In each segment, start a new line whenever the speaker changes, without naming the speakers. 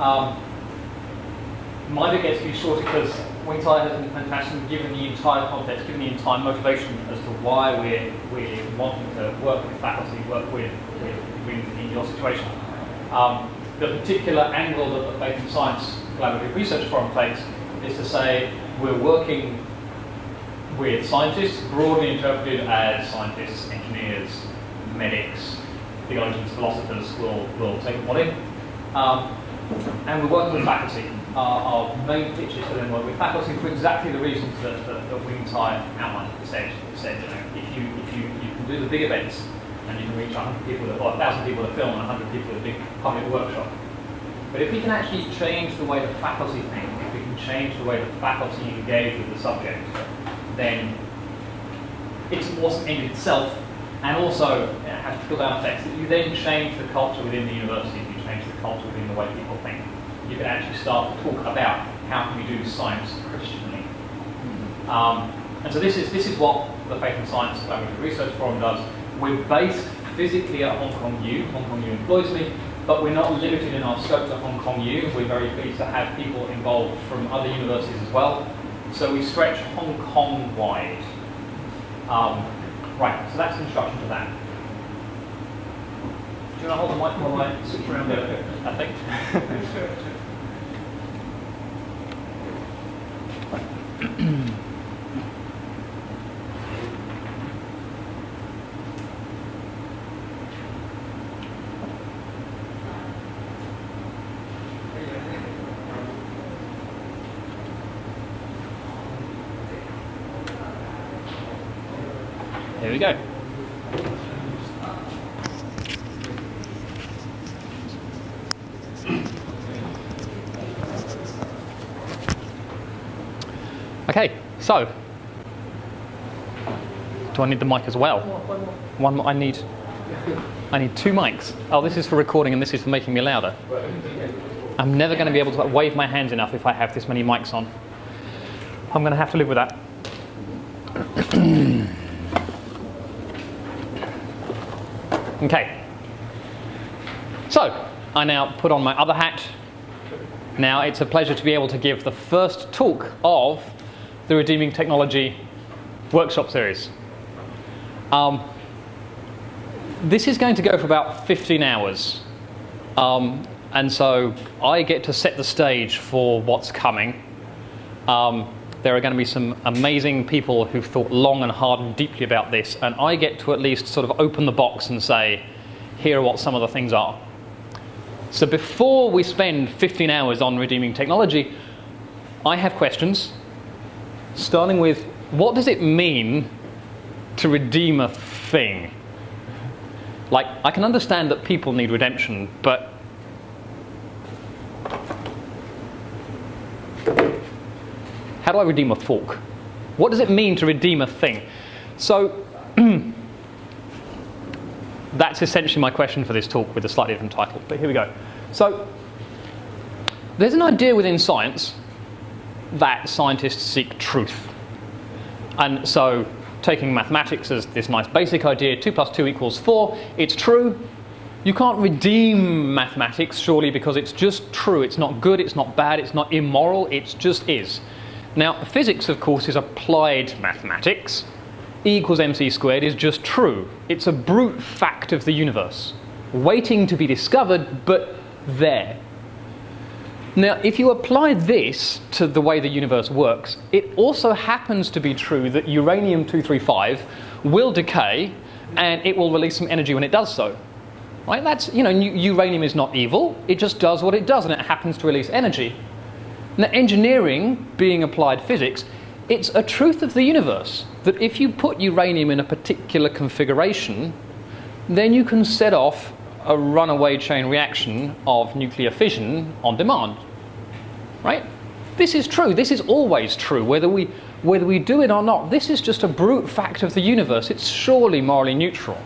My bit gets to be shorter because Wing Tie has been fantastic, given the entire context, given the entire motivation as to why we're wanting to work with faculty, work with in your situation. The particular angle that the Faith and Science Collaborative Research Forum takes is to say we're working with scientists, broadly interpreted as scientists, engineers, medics, theologians, philosophers will take the body. And we're working with faculty. Our main pitch is to then work with faculty for exactly the reasons that Wing Tie outlined. It said, if you can do the big events and you can reach 100 people, or 1,000 people at film and 100 people at a big public workshop. But if we can actually change the way the faculty think, if we can change the way the faculty engage with the subject, then it's an awesome end in itself, and also it has trickle-down effects that you then change the culture within the university, you change the culture within the way people think. You can actually start to talk about how can we do science Christianly. And so this is what the Faith and Science Collaborative Research Forum does. We're based physically at Hong Kong U employs me, but we're not limited in our scope to Hong Kong U. We're very pleased to have people involved from other universities as well. So we stretch Hong Kong wide. Right, so that's an introduction to that. Do you want to hold the mic while I switch around there? I think. Here we go. Okay, so do I need the mic as well? One more. I need 2 mics. Oh, this is for recording and this is for making me louder. I'm never going to be able to wave my hands enough if I have this many mics on. I'm going to have to live with that. Okay, so I now put on my other hat. Now it's a pleasure to be able to give the first talk of the Redeeming Technology workshop series. This is going to go for about 15 hours. And so I get to set the stage for what's coming. There are going to be some amazing people who've thought long and hard and deeply about this, and I get to at least sort of open the box and say, here are what some of the things are. So before we spend 15 hours on redeeming technology, I have questions, starting with, what does it mean to redeem a thing? Like, I can understand that people need redemption, but how do I redeem a fork? What does it mean to redeem a thing? So that's essentially my question for this talk with a slightly different title, but here we go. So there's an idea within science that scientists seek truth. And so taking mathematics as this nice basic idea, 2 + 2 = 4, it's true. You can't redeem mathematics, surely, because it's just true. It's not good, it's not bad, it's not immoral, it just is. Now, physics, of course, is applied mathematics. E = mc² is just true. It's a brute fact of the universe, waiting to be discovered, but there. Now, if you apply this to the way the universe works, it also happens to be true that uranium-235 will decay and it will release some energy when it does so. Right? That's, uranium is not evil. It just does what it does and it happens to release energy. Now, engineering, being applied physics, it's a truth of the universe that if you put uranium in a particular configuration, then you can set off a runaway chain reaction of nuclear fission on demand. Right? This is true. This is always true, whether we do it or not. This is just a brute fact of the universe. It's surely morally neutral.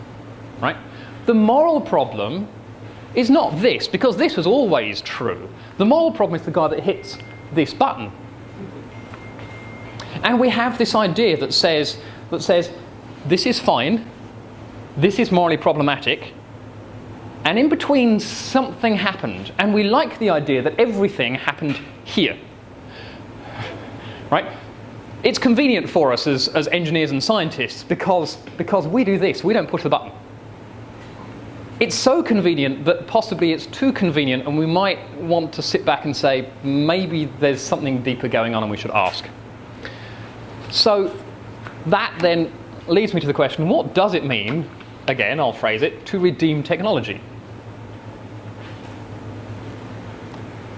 Right? The moral problem is not this, because this was always true. The moral problem is the guy that hits this button. And we have this idea that says this is fine, this is morally problematic, And in between, something happened. And we like the idea that everything happened here. Right? It's convenient for us as engineers and scientists because we do this. We don't push the button. It's so convenient that possibly it's too convenient, and we might want to sit back and say, maybe there's something deeper going on and we should ask. So that then leads me to the question, what does it mean, again, I'll phrase it, to redeem technology?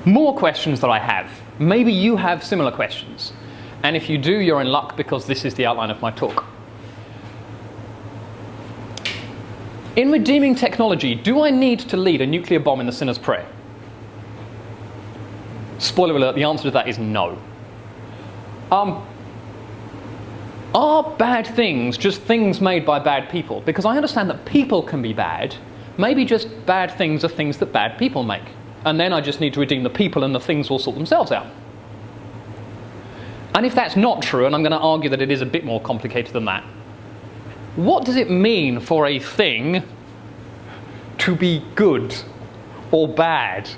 More questions that I have. Maybe you have similar questions. And if you do, you're in luck, because this is the outline of my talk. In redeeming technology, do I need to lead a nuclear bomb in the sinner's prayer? Spoiler alert, the answer to that is no. Are bad things just things made by bad people? Because I understand that people can be bad. Maybe just bad things are things that bad people make. And then I just need to redeem the people and the things will sort themselves out. And if that's not true, and I'm going to argue that it is a bit more complicated than that, what does it mean for a thing to be good or bad?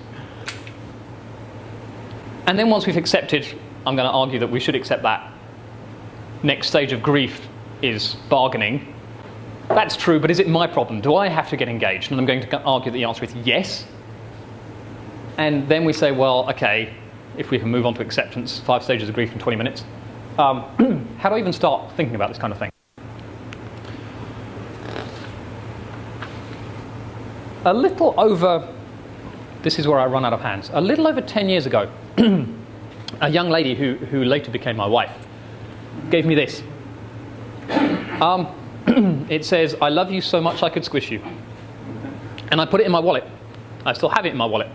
And then once we've accepted, I'm going to argue that we should accept that. Next stage of grief is bargaining. That's true, but is it my problem? Do I have to get engaged? And I'm going to argue that the answer is yes. And then we say, well, okay, if we can move on to acceptance, 5 stages of grief in 20 minutes. How do I even start thinking about this kind of thing? A little over, this is where I run out of hands, a little over 10 years ago, a young lady who later became my wife gave me this. It says, "I love you so much I could squish you." And I put it in my wallet. I still have it in my wallet.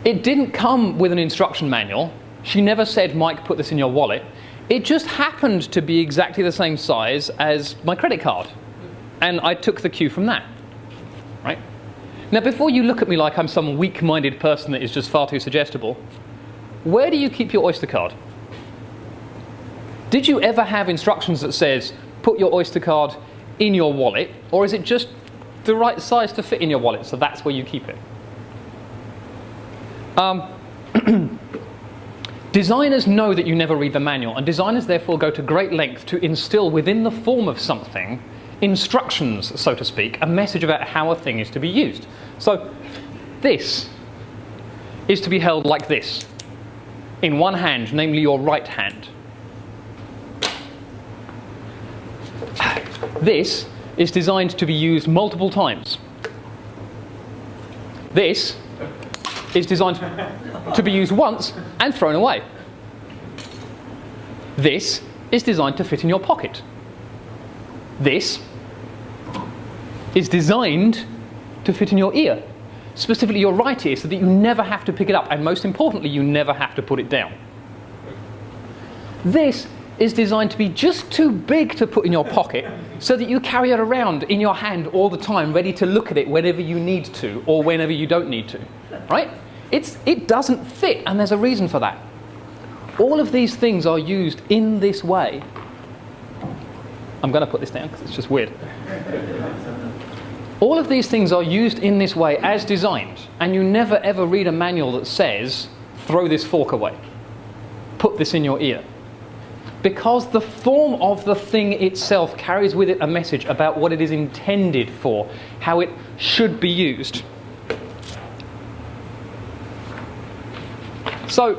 It didn't come with an instruction manual. She never said, "Mike, put this in your wallet." It just happened to be exactly the same size as my credit card. And I took the cue from that. Right? Now, before you look at me like I'm some weak-minded person that is just far too suggestible, where do you keep your Oyster card? Did you ever have instructions that says, put your Oyster card in your wallet, or is it just the right size to fit in your wallet, so that's where you keep it? Designers know that you never read the manual, and designers therefore go to great length to instill within the form of something instructions, so to speak, a message about how a thing is to be used. So this is to be held like this, in one hand, namely your right hand. This is designed to be used multiple times. This is designed to be used once and thrown away. This is designed to fit in your pocket. This is designed to fit in your ear, specifically your right ear, so that you never have to pick it up, and most importantly, you never have to put it down. This is designed to be just too big to put in your pocket, so that you carry it around in your hand all the time, ready to look at it whenever you need to, or whenever you don't need to, right? It doesn't fit, and there's a reason for that. All of these things are used in this way. I'm going to put this down because it's just weird. All of these things are used in this way as designed, and you never ever read a manual that says, throw this fork away, put this in your ear. Because the form of the thing itself carries with it a message about what it is intended for, how it should be used. So,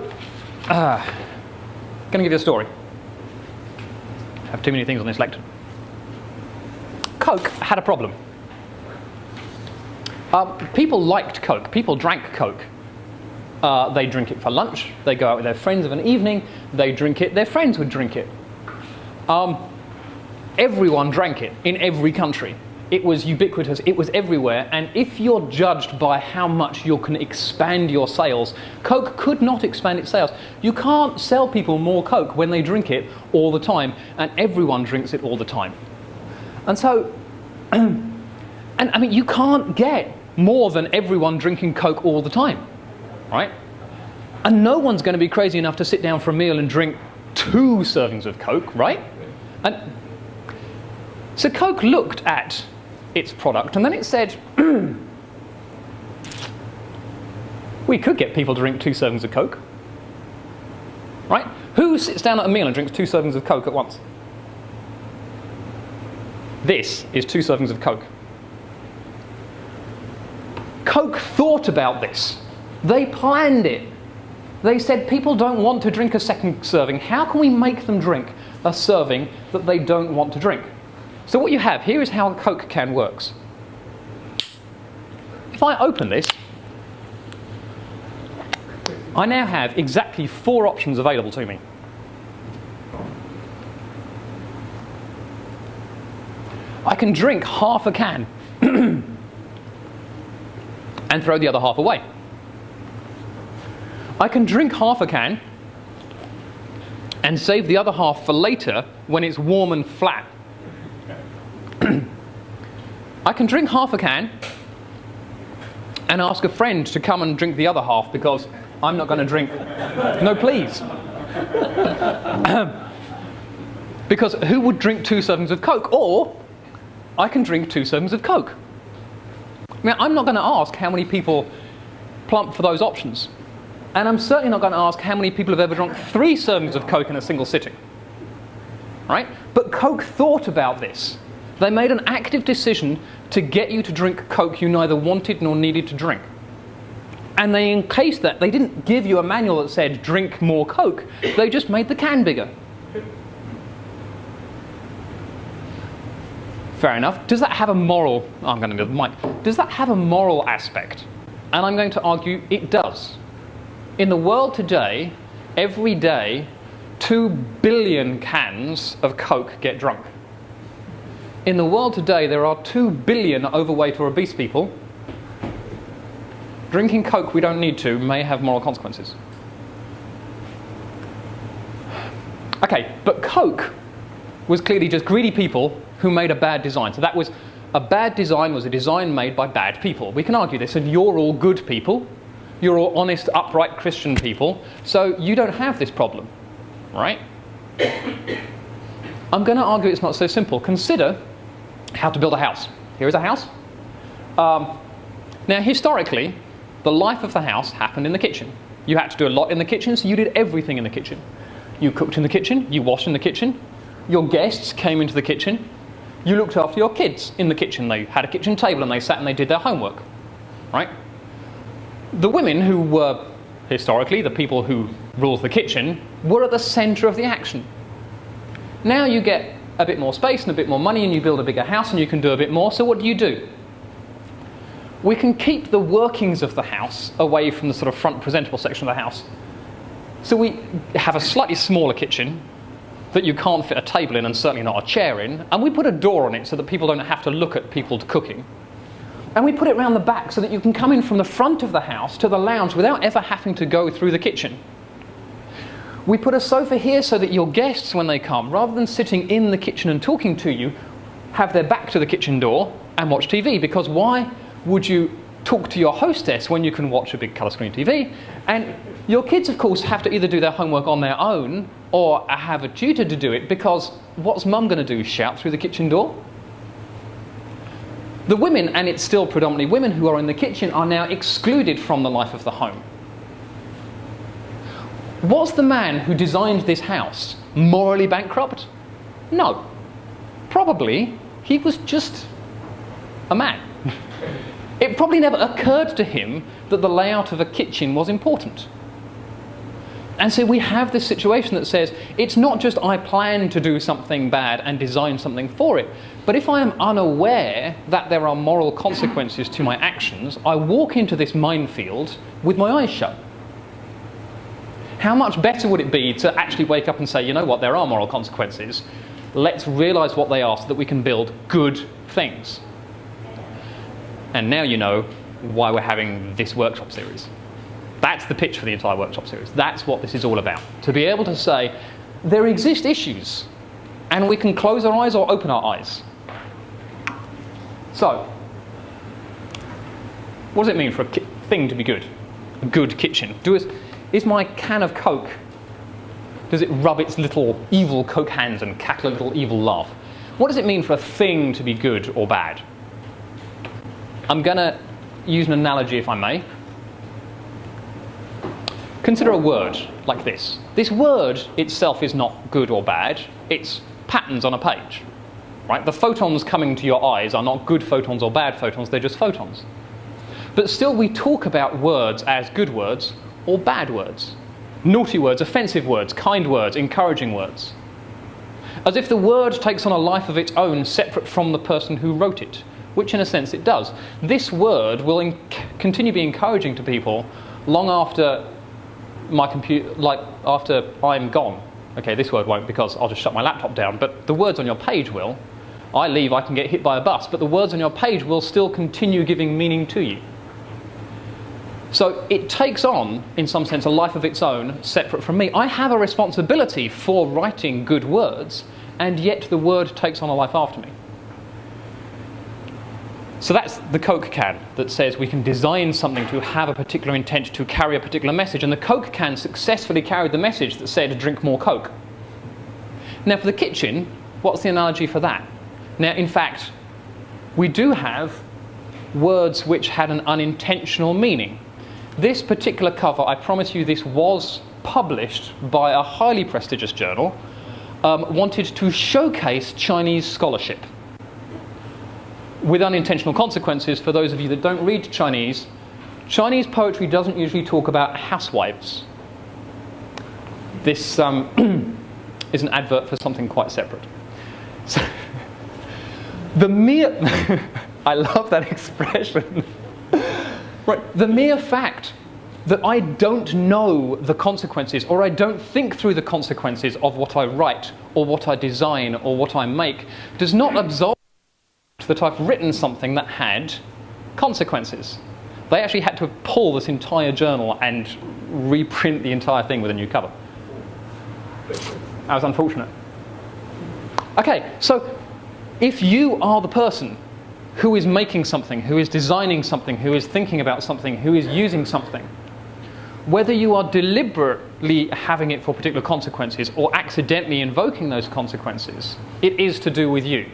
going to give you a story. I have too many things on this lecture. Coke had a problem. People liked Coke. People drank Coke. They drink it for lunch. They go out with their friends of an evening. They drink it. Their friends would drink it. Everyone drank it in every country. It was ubiquitous. It was everywhere. And if you're judged by how much you can expand your sales, Coke could not expand its sales. You can't sell people more Coke when they drink it all the time, and everyone drinks it all the time. And so, and I mean, you can't get more than everyone drinking Coke all the time, right? And no one's going to be crazy enough to sit down for a meal and drink 2 servings of Coke, right? And so Coke looked at its product, and then it said, We could get people to drink 2 servings of Coke. Right? Who sits down at a meal and drinks 2 servings of Coke at once? This is 2 servings of Coke. Coke thought about this. They planned it. They said people don't want to drink a second serving. How can we make them drink a serving that they don't want to drink? So what you have here is how a Coke can works. If I open this, I now have exactly 4 options available to me. I can drink half a can and throw the other half away. I can drink half a can and save the other half for later when it's warm and flat. I can drink half a can and ask a friend to come and drink the other half because I'm not going to drink. No, please. Because who would drink 2 servings of Coke? Or I can drink 2 servings of Coke. Now, I'm not going to ask how many people plump for those options. And I'm certainly not going to ask how many people have ever drunk 3 servings of Coke in a single sitting. Right? But Coke thought about this. They made an active decision to get you to drink Coke you neither wanted nor needed to drink. And they encased that. They didn't give you a manual that said, drink more Coke. They just made the can bigger. Fair enough. Does that have a moral... I'm going to do the mic. Does that have a moral aspect? And I'm going to argue it does. In the world today, every day, 2 billion cans of Coke get drunk. In the world today, there are 2 billion overweight or obese people. Drinking Coke we don't need to may have moral consequences. Okay, but Coke was clearly just greedy people who made a bad design. So that was a bad design, was a design made by bad people. We can argue this, and you're all good people. You're all honest, upright Christian people, so you don't have this problem, right? I'm going to argue it's not so simple. Consider how to build a house. Here is a house. Now, historically, the life of the house happened in the kitchen. You had to do a lot in the kitchen, so you did everything in the kitchen. You cooked in the kitchen, you washed in the kitchen, your guests came into the kitchen, you looked after your kids in the kitchen. They had a kitchen table and they sat and they did their homework, right? The women who were, historically, the people who ruled the kitchen, were at the centre of the action. Now you get a bit more space and a bit more money and you build a bigger house and you can do a bit more, so what do? We can keep the workings of the house away from the sort of front presentable section of the house. So we have a slightly smaller kitchen that you can't fit a table in and certainly not a chair in, and we put a door on it so that people don't have to look at people cooking. And we put it round the back so that you can come in from the front of the house to the lounge without ever having to go through the kitchen. We put a sofa here so that your guests, when they come, rather than sitting in the kitchen and talking to you, have their back to the kitchen door and watch TV, because why would you talk to your hostess when you can watch a big colour screen TV? And your kids, of course, have to either do their homework on their own or have a tutor to do it, because what's mum going to do, shout through the kitchen door? The women, and it's still predominantly women who are in the kitchen, are now excluded from the life of the home. Was the man who designed this house morally bankrupt? No. Probably he was just a man. It probably never occurred to him that the layout of a kitchen was important. And so we have this situation that says, it's not just I plan to do something bad and design something for it, but if I am unaware that there are moral consequences to my actions, I walk into this minefield with my eyes shut. How much better would it be to actually wake up and say, you know what, there are moral consequences. Let's realise what they are so that we can build good things. And now you know why we're having this workshop series. That's the pitch for the entire workshop series. That's what this is all about. To be able to say, there exist issues, and we can close our eyes or open our eyes. So, what does it mean for a thing to be good? A good kitchen. Is my can of Coke, does it rub its little evil Coke hands and cackle a little evil laugh? What does it mean for a thing to be good or bad? I'm going to use an analogy, if I may. Consider a word like this. This word itself is not good or bad. It's patterns on a page. Right? The photons coming to your eyes are not good photons or bad photons, they're just photons. But still we talk about words as good words or bad words. Naughty words, offensive words, kind words, encouraging words. As if the word takes on a life of its own separate from the person who wrote it, which in a sense it does. This word will continue to be encouraging to people long after my computer, like after I'm gone. Okay, this word won't because I'll just shut my laptop down, but the words on your page will. I leave, I can get hit by a bus, but the words on your page will still continue giving meaning to you. So it takes on, in some sense, a life of its own, separate from me. I have a responsibility for writing good words, and yet the word takes on a life after me. So that's the Coke can that says we can design something to have a particular intent to carry a particular message. And the Coke can successfully carried the message that said, drink more Coke. Now for the kitchen, what's the analogy for that? Now in fact, we do have words which had an unintentional meaning. This particular cover, I promise you this was published by a highly prestigious journal, wanted to showcase Chinese scholarship. With unintentional consequences for those of you that don't read Chinese, Chinese poetry doesn't usually talk about housewives. This is an advert for something quite separate. So, the mere... I love that expression. Right, the mere fact that I don't know the consequences or I don't think through the consequences of what I write or what I design or what I make does not absolve that I've written something that had consequences. They actually had to pull this entire journal and reprint the entire thing with a new cover. That was unfortunate. Okay, so if you are the person who is making something, who is designing something, who is thinking about something, who is using something, whether you are deliberately having it for particular consequences or accidentally invoking those consequences, it is to do with you.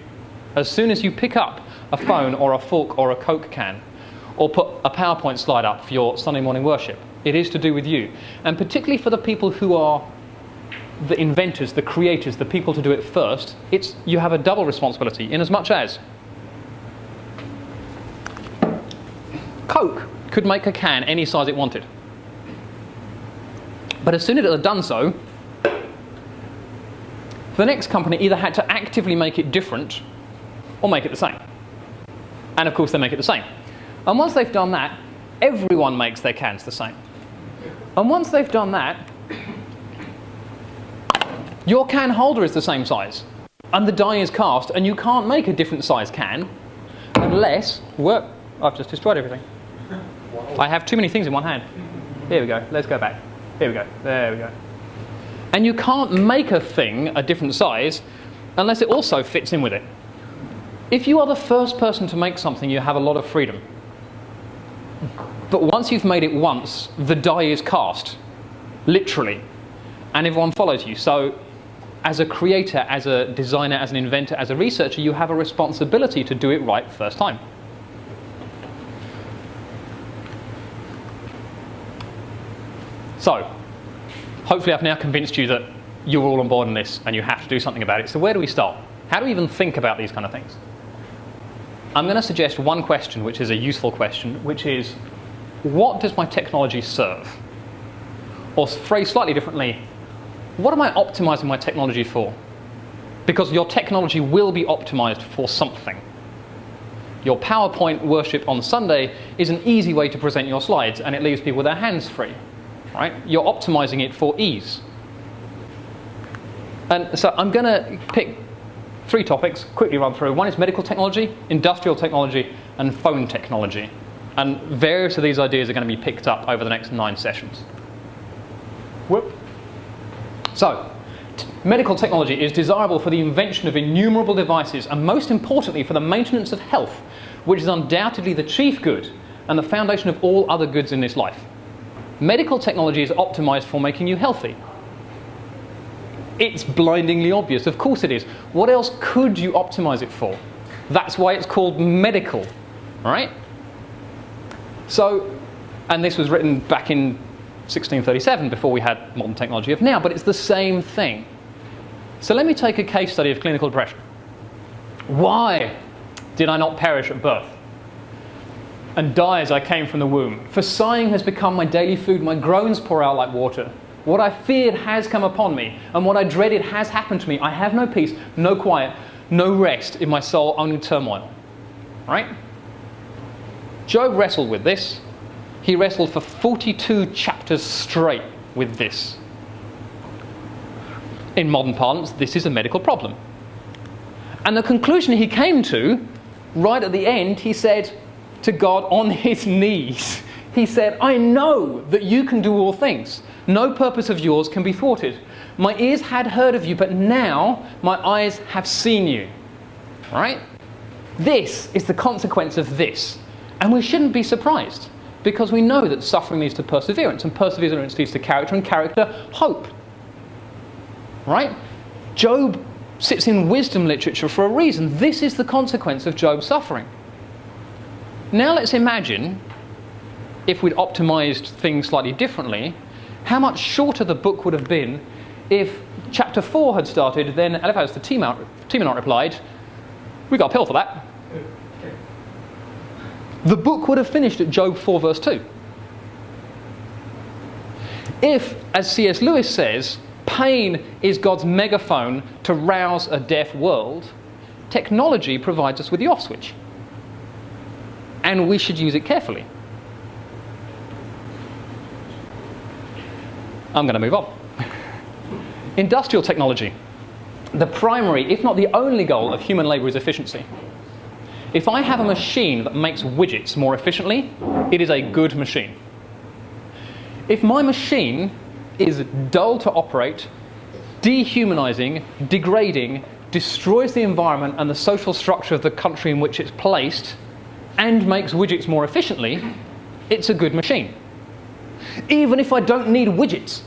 As soon as you pick up a phone or a fork or a Coke can, or put a PowerPoint slide up for your Sunday morning worship, it is to do with you. And particularly for the people who are the inventors, the creators, the people to do it first, you have a double responsibility, in as much as Coke could make a can any size it wanted. But as soon as it had done so, the next company either had to actively make it different or make it the same. And of course they make it the same. And once they've done that, everyone makes their cans the same. And once they've done that, your can holder is the same size. And the die is cast, and you can't make a different size can unless... I've just destroyed everything. I have too many things in one hand. Here we go. Let's go back. Here we go. There we go. And you can't make a thing a different size unless it also fits in with it. If you are the first person to make something, you have a lot of freedom. But once you've made it once, the die is cast, literally, and everyone follows you. So as a creator, as a designer, as an inventor, as a researcher, you have a responsibility to do it right first time. So, hopefully I've now convinced you that you're all on board on this and you have to do something about it. So where do we start? How do we even think about these kind of things? I'm going to suggest one question, which is a useful question, which is, what does my technology serve? Or phrased slightly differently, what am I optimizing my technology for? Because your technology will be optimized for something. Your PowerPoint worship on Sunday is an easy way to present your slides, and it leaves people with their hands free. Right? You're optimizing it for ease. And so I'm going to pick 3 topics, quickly run through. One is medical technology, industrial technology, and phone technology. And various of these ideas are going to be picked up over the next 9 sessions. Whoop. So, medical technology is desirable for the invention of innumerable devices, and most importantly for the maintenance of health, which is undoubtedly the chief good and the foundation of all other goods in this life. Medical technology is optimized for making you healthy. It's blindingly obvious. Of course it is. What else could you optimize it for? That's why it's called medical, right? So, and this was written back in 1637, before we had modern technology of now, but it's the same thing. So let me take a case study of clinical depression. Why did I not perish at birth and die as I came from the womb? For sighing has become my daily food, my groans pour out like water. What I feared has come upon me, and what I dreaded has happened to me. I have no peace, no quiet, no rest in my soul, only turmoil. Right? Job wrestled with this. He wrestled for 42 chapters straight with this. In modern parlance, this is a medical problem. And the conclusion he came to, right at the end, he said to God on his knees, he said, I know that you can do all things. No purpose of yours can be thwarted. My ears had heard of you, but now my eyes have seen you. Right? This is the consequence of this. And we shouldn't be surprised, because we know that suffering leads to perseverance, and perseverance leads to character, and character, hope. Right? Job sits in wisdom literature for a reason. This is the consequence of Job's suffering. Now let's imagine, if we'd optimized things slightly differently, how much shorter the book would have been if chapter 4 had started, then Eliphaz the Temanite replied, we got a pill for that. The book would have finished at Job 4 verse 2. If, as C.S. Lewis says, pain is God's megaphone to rouse a deaf world, technology provides us with the off switch. And we should use it carefully. I'm going to move on. Industrial technology. The primary, if not the only goal of human labour is efficiency. If I have a machine that makes widgets more efficiently, it is a good machine. If my machine is dull to operate, dehumanizing, degrading, destroys the environment and the social structure of the country in which it's placed, and makes widgets more efficiently, it's a good machine. Even if I don't need widgets,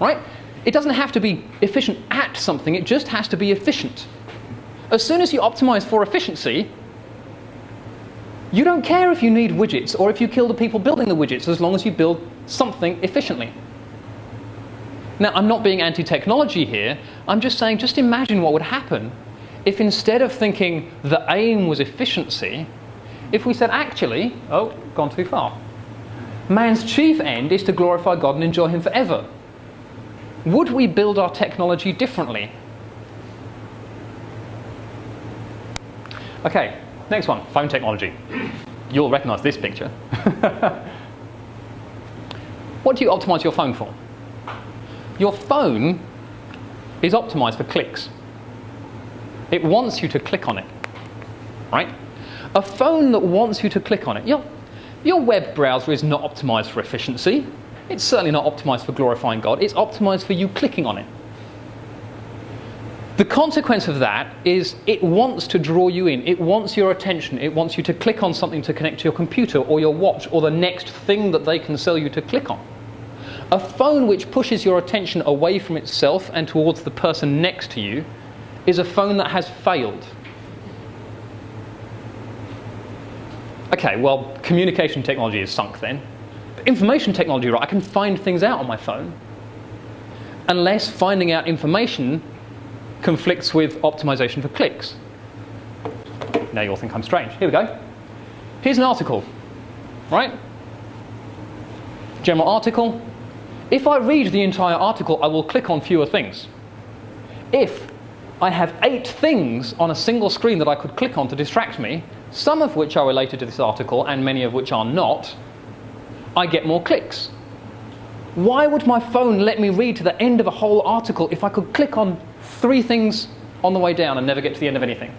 right? It doesn't have to be efficient at something, it just has to be efficient. As soon as you optimize for efficiency, you don't care if you need widgets or if you kill the people building the widgets, as long as you build something efficiently. Now, I'm not being anti-technology here, I'm just saying, just imagine what would happen if instead of thinking the aim was efficiency, if we said actually, oh, gone too far. Man's chief end is to glorify God and enjoy him forever. Would we build our technology differently? Okay, next one, phone technology. You'll recognize this picture. What do you optimize your phone for? Your phone is optimized for clicks. It wants you to click on it, right? A phone that wants you to click on it. Your web browser is not optimized for efficiency. It's certainly not optimized for glorifying God. It's optimized for you clicking on it. The consequence of that is it wants to draw you in. It wants your attention. It wants you to click on something to connect to your computer or your watch or the next thing that they can sell you to click on. A phone which pushes your attention away from itself and towards the person next to you is a phone that has failed. Okay, well, communication technology is sunk then. But information technology, right, I can find things out on my phone. Unless finding out information conflicts with optimization for clicks. Now you'll think I'm strange. Here we go. Here's an article, right? General article. If I read the entire article, I will click on fewer things. If I have 8 things on a single screen that I could click on to distract me, some of which are related to this article and many of which are not, I get more clicks. Why would my phone let me read to the end of a whole article if I could click on 3 things on the way down and never get to the end of anything?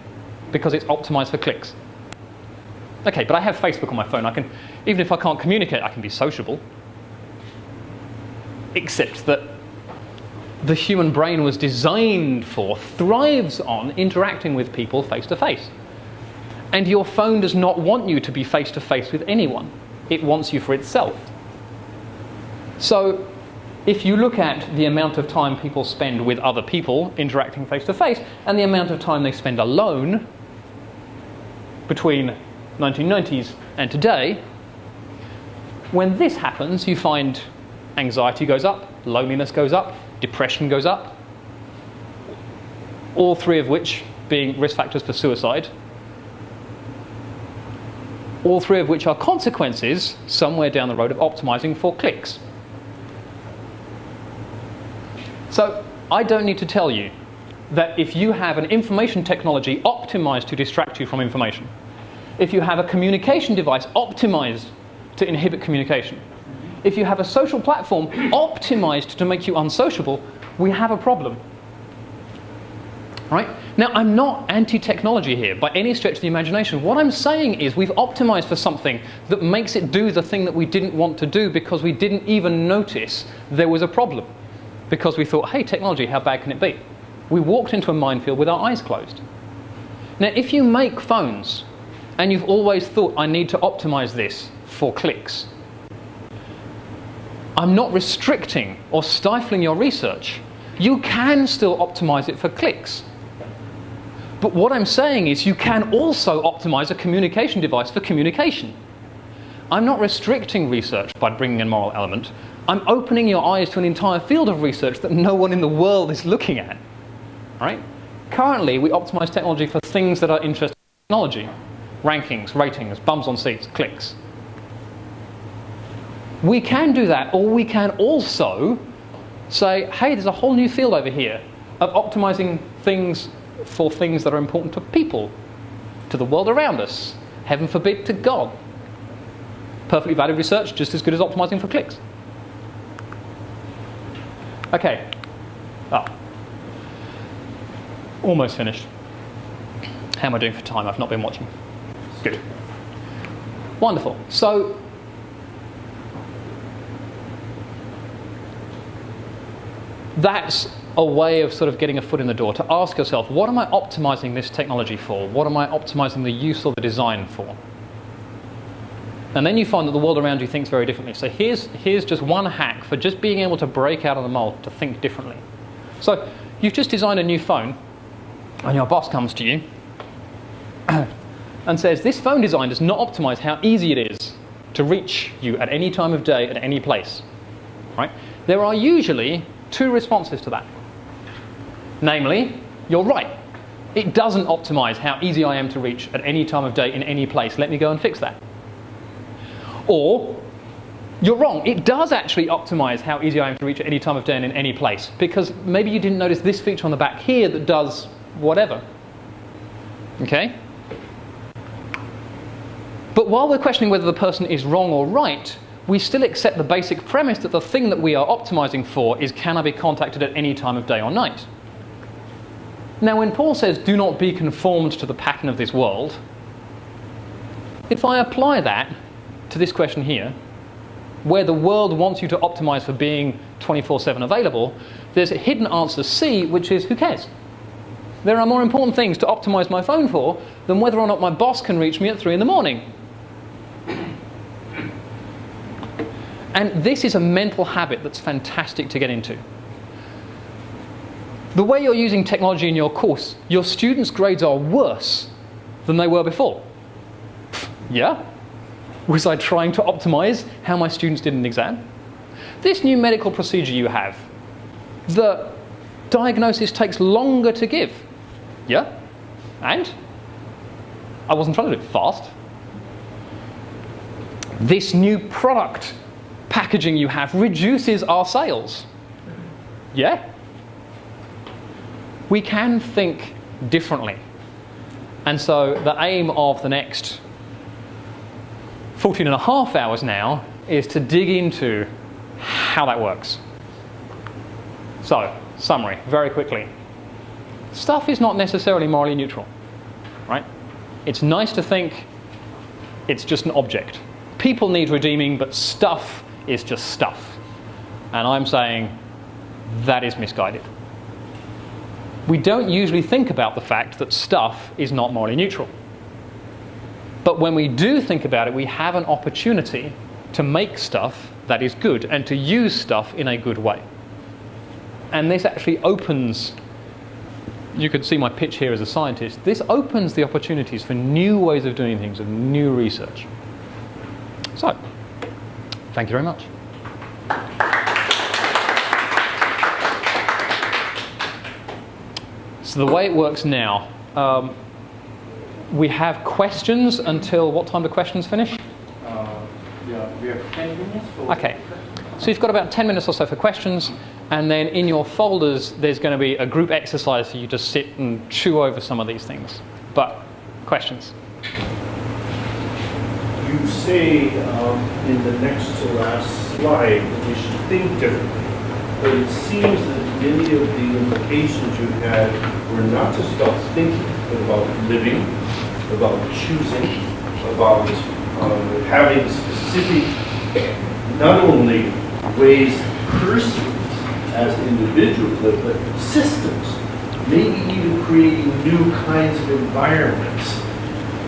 Because it's optimized for clicks. Okay, but I have Facebook on my phone. I can, even if I can't communicate, I can be sociable. Except that the human brain was designed for, thrives on, interacting with people face to face. And your phone does not want you to be face to face with anyone. It wants you for itself. So if you look at the amount of time people spend with other people interacting face to face and the amount of time they spend alone between 1990s and today, when this happens, you find Anxiety goes up, loneliness goes up, depression goes up, all three of which being risk factors for suicide, all three of which are consequences somewhere down the road of optimizing for clicks. So I don't need to tell you that if you have an information technology optimized to distract you from information, if you have a communication device optimized to inhibit communication, if you have a social platform optimized to make you unsociable, we have a problem. Right? Now, I'm not anti-technology here by any stretch of the imagination. What I'm saying is we've optimized for something that makes it do the thing that we didn't want to do because we didn't even notice there was a problem. Because we thought, hey, technology, how bad can it be? We walked into a minefield with our eyes closed. Now, if you make phones and you've always thought, I need to optimize this for clicks, I'm not restricting or stifling your research. You can still optimize it for clicks. But what I'm saying is you can also optimize a communication device for communication. I'm not restricting research by bringing in moral element. I'm opening your eyes to an entire field of research that no one in the world is looking at. Right? Currently, we optimize technology for things that are interesting in technology. Rankings, ratings, bums on seats, clicks. We can do that, or we can also say, hey, there's a whole new field over here of optimizing things for things that are important to people, to the world around us, heaven forbid, to God. Perfectly valid research, just as good as optimizing for clicks. Okay. Almost finished. How am I doing for time? I've not been watching. Good. Wonderful. So, that's a way of sort of getting a foot in the door, to ask yourself, what am I optimizing this technology for? What am I optimizing the use or the design for? And then you find that the world around you thinks very differently. So here's just one hack for just being able to break out of the mold, to think differently. So you've just designed a new phone, and your boss comes to you and says, this phone design does not optimize how easy it is to reach you at any time of day, at any place. Right? There are usually two responses to that. Namely, you're right. It doesn't optimize how easy I am to reach at any time of day in any place. Let me go and fix that. Or, you're wrong. It does actually optimize how easy I am to reach at any time of day and in any place. Because maybe you didn't notice this feature on the back here that does whatever. Okay? But while we're questioning whether the person is wrong or right, we still accept the basic premise that the thing that we are optimizing for is, can I be contacted at any time of day or night? Now, when Paul says, do not be conformed to the pattern of this world, if I apply that to this question here, where the world wants you to optimize for being 24/7 available, there's a hidden answer C, which is, who cares? There are more important things to optimize my phone for than whether or not my boss can reach me at 3 in the morning. And this is a mental habit that's fantastic to get into. The way you're using technology in your course, your students' grades are worse than they were before. Yeah? Was I trying to optimize how my students did an exam? This new medical procedure you have, the diagnosis takes longer to give. Yeah? And? I wasn't trying to do it fast. This new product packaging you have reduces our sales. Yeah? We can think differently. And so the aim of the next 14 and a half hours now is to dig into how that works. So, summary, very quickly. Stuff is not necessarily morally neutral, right? It's nice to think it's just an object. People need redeeming, but stuff is just stuff. And I'm saying that is misguided. We don't usually think about the fact that stuff is not morally neutral. But when we do think about it, we have an opportunity to make stuff that is good and to use stuff in a good way. And this actually opens, you could see my pitch here as a scientist, this opens the opportunities for new ways of doing things and new research. So, thank you very much. So the way it works now, we have questions until what time do questions finish?
Yeah, we have 10 minutes.
Okay, so you've got about 10 minutes or so for questions, and then in your folders there's going to be a group exercise for you to sit and chew over some of these things. But questions?
You say in the next to last slide that we should think differently, but it seems that many of the implications you had were not just about thinking, but about living, about choosing, about having specific, not only ways persons as individuals live, but systems, maybe even creating new kinds of environments.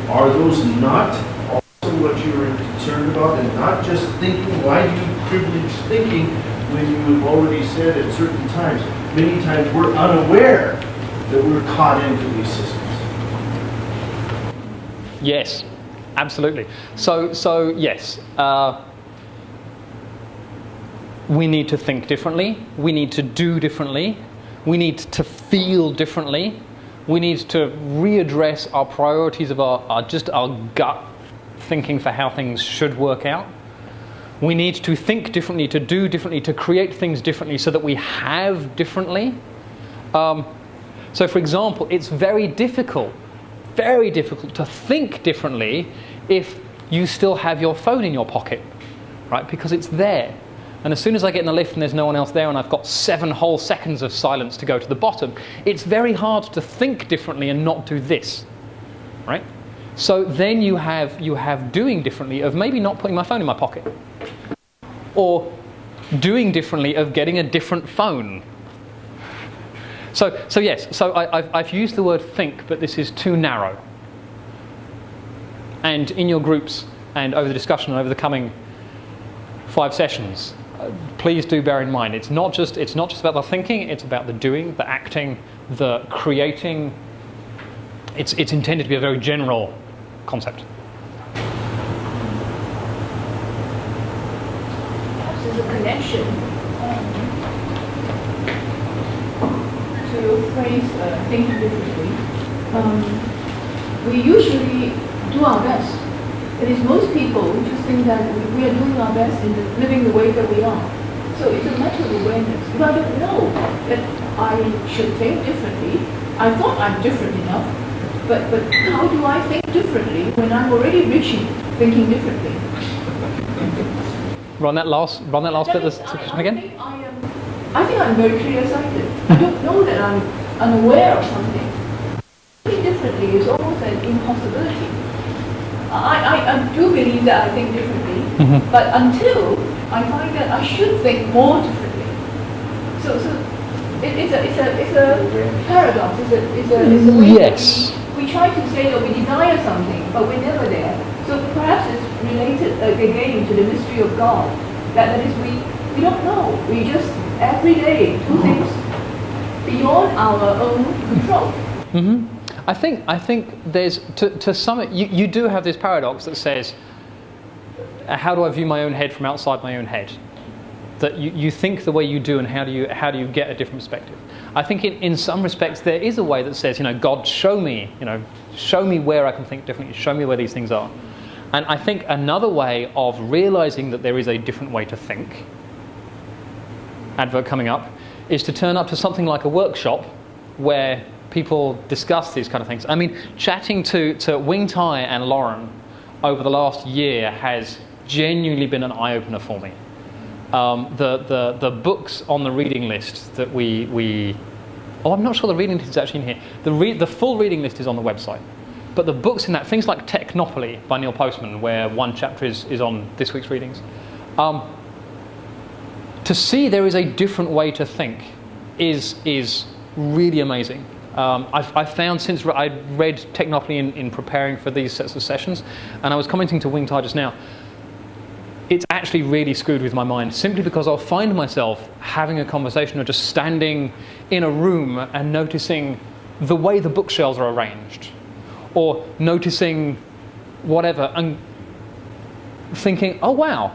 Are those not also what you were concerned about, and not just thinking? Why do you privilege thinking when you have already said at certain times, many times we're unaware that we're caught into these systems?
Yes, absolutely. So yes, we need to think differently. We need to do differently. We need to feel differently. We need to readdress our priorities of our gut thinking for how things should work out. We need to think differently, to do differently, to create things differently so that we have differently. So for example, it's very difficult to think differently if you still have your phone in your pocket, right? Because it's there. And as soon as I get in the lift and there's no one else there and I've got 7 whole seconds of silence to go to the bottom, it's very hard to think differently and not do this, right? So then you have doing differently of maybe not putting my phone in my pocket, or doing differently of getting a different phone. So yes, so I've used the word think, but this is too narrow. And in your groups and over the discussion and over the coming 5 sessions, please do bear in mind, it's not just about the thinking, it's about the doing, the acting, the creating. It's intended to be a very general concept.
Perhaps there's a connection to your phrase, thinking differently. We usually do our best. It is most people just think that we are doing our best in living the way that we are. So it's a matter of awareness. If I don't know that I should think differently, I thought I'm different enough, but how do I think differently when I'm already reaching thinking differently?
Run that last bit of the discussion again.
I think I'm very clear-sighted. I don't know that I'm unaware of something. Thinking differently is almost an impossibility. I do believe that I think differently, but until I find that I should think more differently. So it's a paradox. It's a way
Yes.
that we try to say that we desire something, but we're never there. So perhaps it's related again to the mystery of God. That is, we don't know. We just every day do things beyond our own control.
Mm-hmm. I think there's to some you do have this paradox that says, how do I view my own head from outside my own head? That you think the way you do, and how do you get a different perspective? I think in some respects there is a way that says, God, show me where I can think differently, show me where these things are. And I think another way of realizing that there is a different way to think, advert coming up, is to turn up to something like a workshop where people discuss these kind of things. I mean, chatting to Wing Tai and Lauren over the last year has genuinely been an eye-opener for me. The books on the reading list that I'm not sure the reading list is actually in here. The full reading list is on the website. But the books in that, things like Technopoly by Neil Postman, where one chapter is on this week's readings, to see there is a different way to think is really amazing. I've found since I read Technopoly in preparing for these sets of sessions, and I was commenting to Wing Tai just now, it's actually really screwed with my mind, simply because I'll find myself having a conversation or just standing in a room and noticing the way the bookshelves are arranged, or noticing whatever, and thinking, oh wow,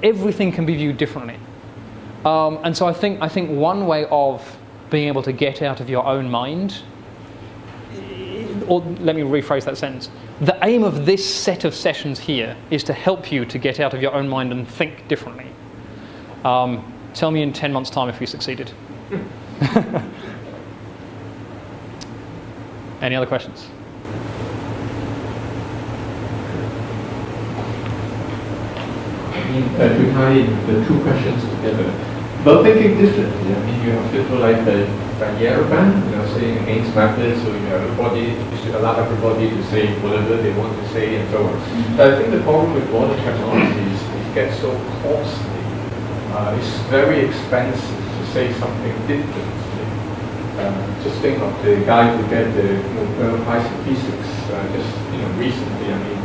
everything can be viewed differently. And so I think one way of being able to get out of your own mind, or let me rephrase that sentence. The aim of this set of sessions here is to help you to get out of your own mind and think differently. Tell me in 10 months' time if we succeeded. Any other questions?
To tie in the two questions together. But thinking differently, I mean, you have people like the Yerevan, saying against methods, so everybody, you should allow everybody to say whatever they want to say and so on. But I think the problem with modern technologies is it gets so costly. It's very expensive to say something differently. Just think of the guy who got the Nobel Prize in Physics just recently. I mean, I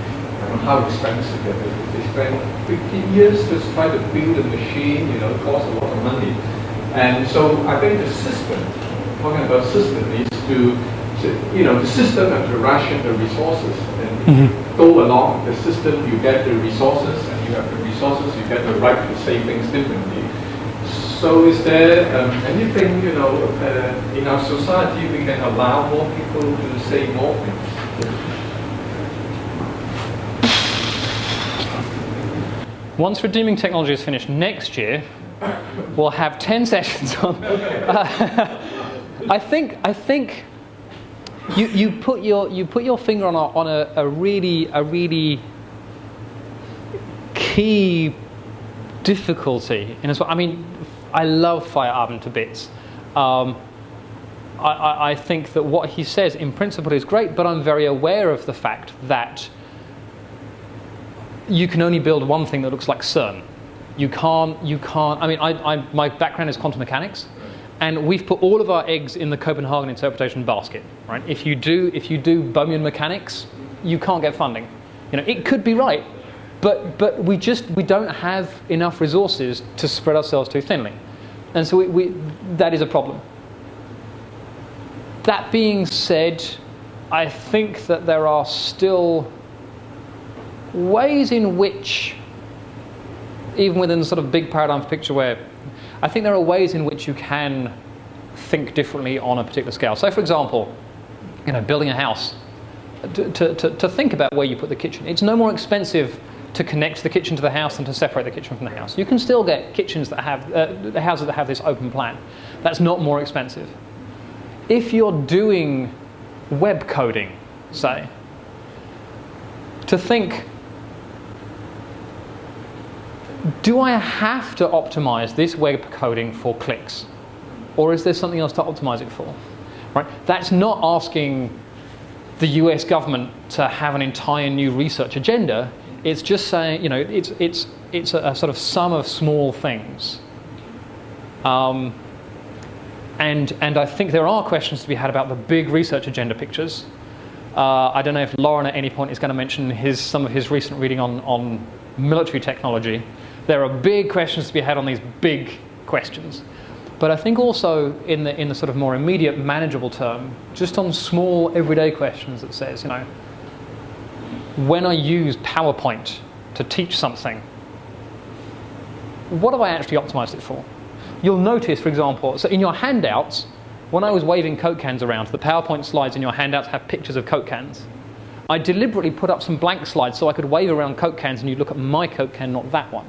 don't know how expensive it is. They spent 15 years just trying to build a machine. It costs a lot of money. And so I think the system, talking about system, is to the system have to ration the resources and go along the system. You get the resources, and you have the resources. You get the right to say things differently. So is there anything in our society we can allow more people to say more things?
Once redeeming technology is finished next year, we'll have 10 sessions on. I think you put your finger on a really key difficulty. I mean, I love Feyerabend to bits. I think that what he says in principle is great, but I'm very aware of the fact that you can only build one thing that looks like CERN. You can't. I mean, my background is quantum mechanics, and we've put all of our eggs in the Copenhagen interpretation basket. Right? If you do Bohmian mechanics, you can't get funding. It could be right, but we don't have enough resources to spread ourselves too thinly, and so that is a problem. That being said, I think that there are still ways in which, even within the sort of big paradigm picture, where I think there are ways in which you can think differently on a particular scale. So, for example, building a house, to think about where you put the kitchen. It's no more expensive to connect the kitchen to the house than to separate the kitchen from the house. You can still get kitchens that have houses that have this open plan. That's not more expensive. If you're doing web coding, say, to think, do I have to optimize this web coding for clicks? Or is there something else to optimize it for? Right? That's not asking the US government to have an entire new research agenda. It's just saying, it's a sort of sum of small things. And I think there are questions to be had about the big research agenda pictures. I don't know if Lauren at any point is going to mention some of his recent reading on military technology. There are big questions to be had on these big questions. But I think also in the sort of more immediate, manageable term, just on small everyday questions that says, when I use PowerPoint to teach something, what have I actually optimized it for? You'll notice, for example, so in your handouts, when I was waving Coke cans around, the PowerPoint slides in your handouts have pictures of Coke cans. I deliberately put up some blank slides so I could wave around Coke cans and you'd look at my Coke can, not that one.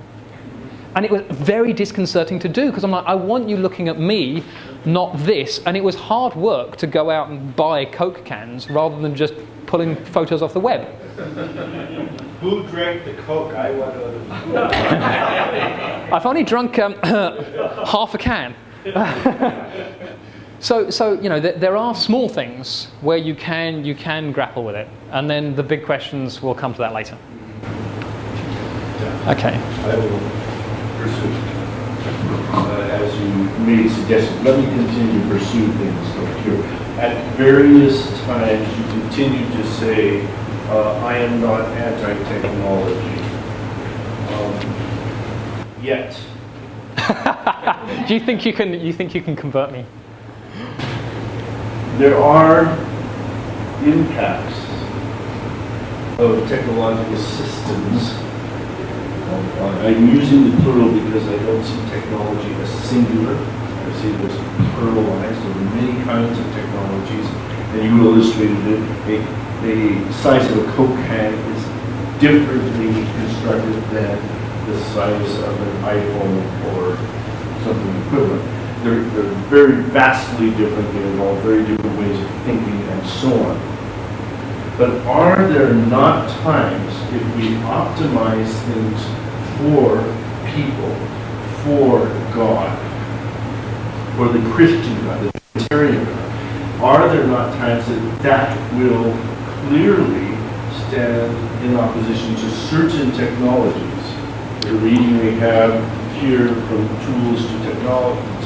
And it was very disconcerting to do because I'm like, I want you looking at me, not this. And it was hard work to go out and buy Coke cans rather than just pulling photos off the web.
Who drank the Coke? I want to.
I've only drunk half a can. So there are small things where you can grapple with it, and then the big questions will come to that later. Okay.
I will pursue, as you made suggestions. Let me continue to pursue things like here. At various times, you continue to say, "I am not anti-technology." Yet.
Do you think you can convert me?
There are impacts of technological systems. I'm using the plural because I don't see technology as singular. I see this pluralized. There are many kinds of technologies, and you illustrated it. The size of a Coke can is differently constructed than the size of an iPhone or something equivalent. They're very vastly different. They involve very different ways of thinking and so on. But are there not times, if we optimize things for people, for God, for the Christian God, the Trinitarian God, are there not times that will clearly stand in opposition to certain technologies? The reading we have here from Tools to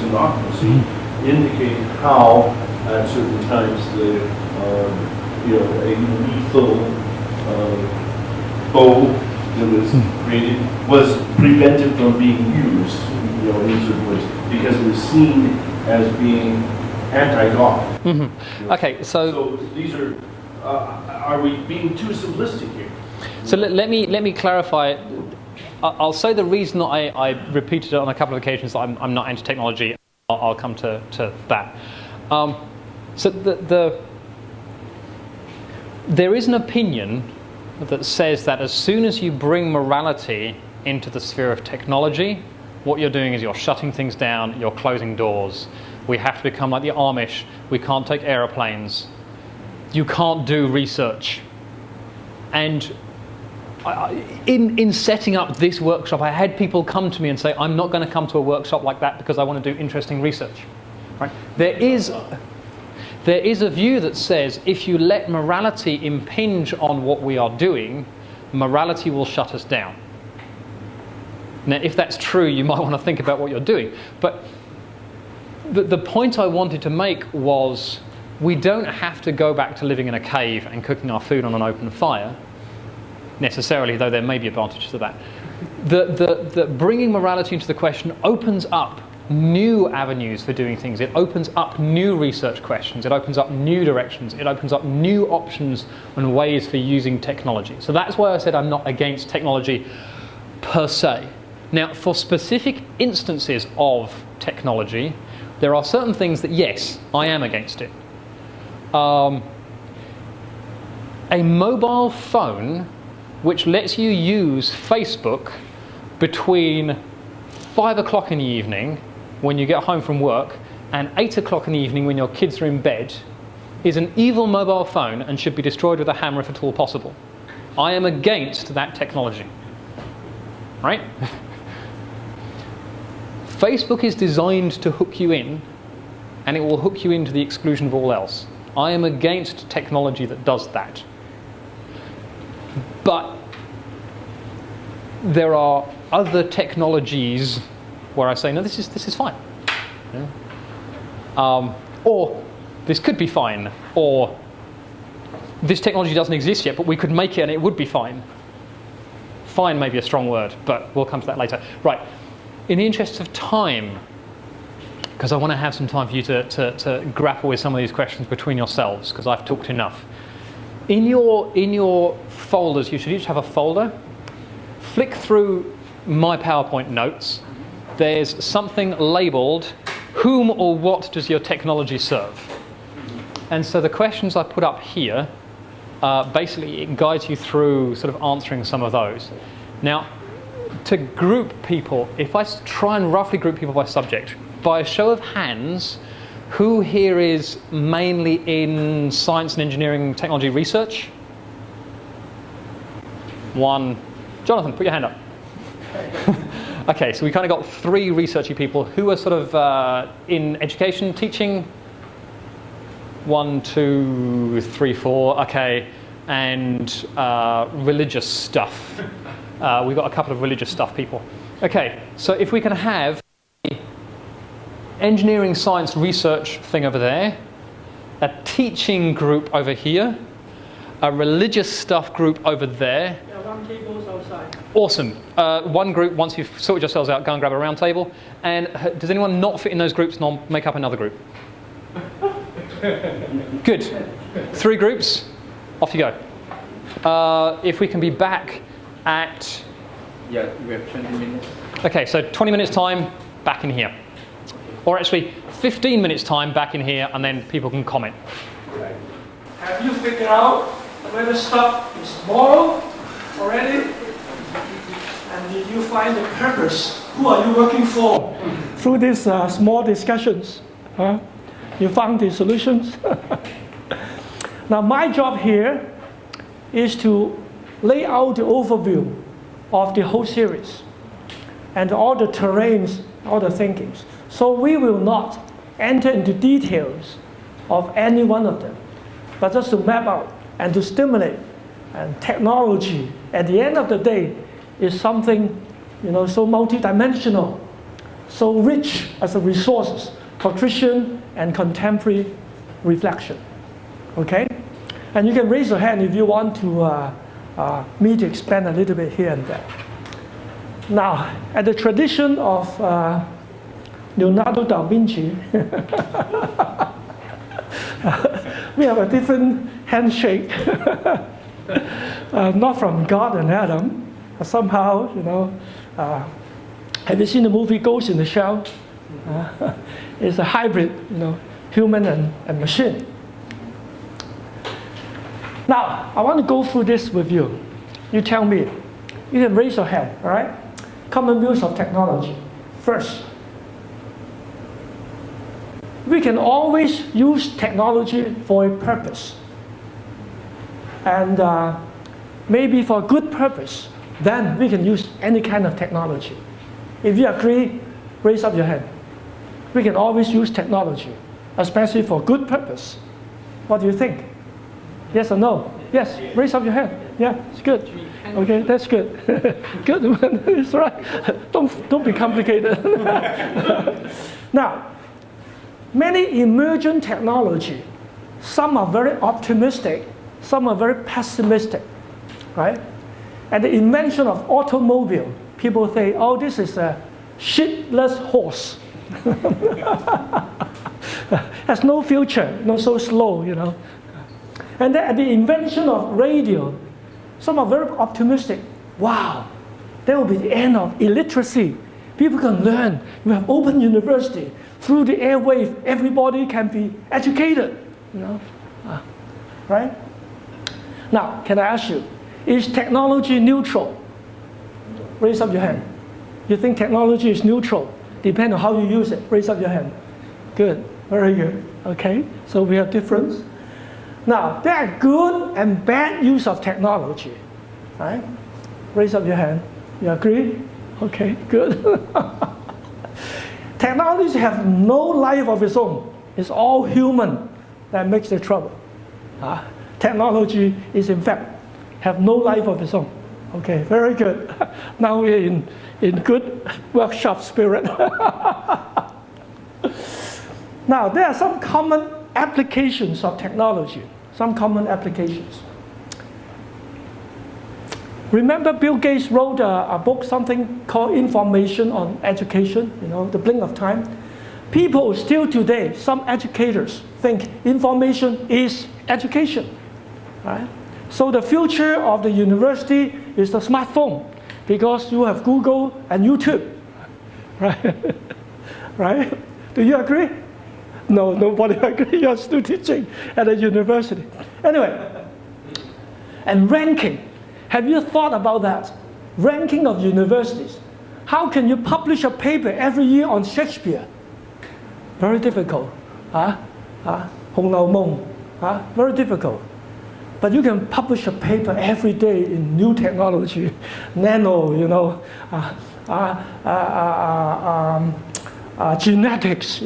Technocracy indicate how at certain times a lethal bow that was created was prevented from being used, in certain ways, because it was seen as being anti-God.
Mm-hmm. Okay,
So these are we being too simplistic here?
So let me clarify. I'll say the reason that I repeated it on a couple of occasions that I'm not anti-technology. I'll come to that. So there is an opinion that says that as soon as you bring morality into the sphere of technology, what you're doing is you're shutting things down, you're closing doors. We have to become like the Amish. We can't take aeroplanes. You can't do research. And in setting up this workshop, I had people come to me and say, I'm not going to come to a workshop like that because I want to do interesting research. Right? There is a view that says if you let morality impinge on what we are doing, morality will shut us down. Now, if that's true, you might want to think about what you're doing. But the point I wanted to make was we don't have to go back to living in a cave and cooking our food on an open fire, necessarily, though there may be advantages to that. The bringing morality into the question opens up new avenues for doing things. It opens up new research questions. It opens up new directions. It opens up new options and ways for using technology. So that's why I said I'm not against technology per se. Now, for specific instances of technology, there are certain things that, yes, I am against it. A mobile phone which lets you use Facebook between 5 o'clock in the evening when you get home from work and 8 o'clock in the evening when your kids are in bed is an evil mobile phone and should be destroyed with a hammer if at all possible. I am against that technology. Right? Facebook is designed to hook you in, and it will hook you in to the exclusion of all else. I am against technology that does that. But there are other technologies where I say, no, this is fine. Yeah. Or this could be fine. Or this technology doesn't exist yet, but we could make it and it would be fine. Fine may be a strong word, but we'll come to that later. Right. In the interests of time, because I want to have some time for you to grapple with some of these questions between yourselves, because I've talked enough. In your folders, you should each have a folder. Flick through my PowerPoint notes. There's something labelled, whom or what does your technology serve? And so the questions I put up here, basically it guides you through sort of answering some of those. Now, to group people, if I try and roughly group people by subject, by a show of hands, who here is mainly in science and engineering technology research? One. Jonathan, put your hand up. Okay, so we kind of got 3 researchy people who are sort of in education, teaching. 1, 2, 3, 4. Okay, and religious stuff. We've got a couple of religious stuff people. Okay, so if we can have an engineering science research thing over there, a teaching group over here, a religious stuff group over there.
Yeah, round tables outside.
Awesome. One group, once you've sorted yourselves out, go and grab a round table. And does anyone not fit in those groups and I'll make up another group? Good. 3 groups, off you go. If we can be back at...
Yeah, we have 20 minutes.
Okay, so 20 minutes time, back in here. Or actually, 15 minutes time back in here, and then people can comment.
Have you figured out whether stuff is moral already? And did you find the purpose? Who are you working for? Through these small discussions, you found the solutions. Now my job here is to lay out the overview of the whole series and all the terrains, all the thinkings. So we will not enter into details of any one of them, but just to map out and to stimulate. And technology, at the end of the day, is something, so multidimensional, so rich as a resources for Christian and contemporary reflection. Okay? And you can raise your hand if you want to me to expand a little bit here and there. Now, at the tradition of Leonardo da Vinci, we have a different handshake, not from God and Adam, but somehow, have you seen the movie Ghost in the Shell? It's a hybrid, human and machine. Now, I want to go through this with you. You tell me. You can raise your hand, all right? Common use of technology. First, we can always use technology for a purpose. And maybe for a good purpose, then we can use any kind of technology. If you agree, raise up your hand. We can always use technology, especially for good purpose. What do you think? Yes or no? Yes, raise up your hand. Yeah, it's good. Okay, that's good. Good, it's right. Don't be complicated. Now, many emergent technology, some are very optimistic, some are very pessimistic, right? And the invention of automobile, people say, oh, this is a shitless horse. Has no future, so slow, And then at the invention of radio, some are very optimistic. Wow, that will be the end of illiteracy. People can learn. We have open university. Through the airwave, everybody can be educated. Right? Now, can I ask you, is technology neutral? Raise up your hand. You think technology is neutral? Depends on how you use it. Raise up your hand. Good, very good. Okay, so we have difference. Now, there are good and bad use of technology, right? Raise up your hand. You agree? Okay, good. Technology has no life of its own. It's all human that makes the trouble. Technology is, in fact, have no life of its own. Okay, very good. Now we're in good workshop spirit. Now, there are some common applications of technology. Some common applications. Remember Bill Gates wrote a book, something called Information on Education, the blink of time. People still today, some educators think information is education, right? So the future of the university is the smartphone because you have Google and YouTube, right? Right? Do you agree? No, nobody agrees. You're still teaching at a university. Anyway, and ranking. Have you thought about that? Ranking of universities. How can you publish a paper every year on Shakespeare? Very difficult. Hong Lao Mong. Very difficult. But you can publish a paper every day in new technology, nano, genetics,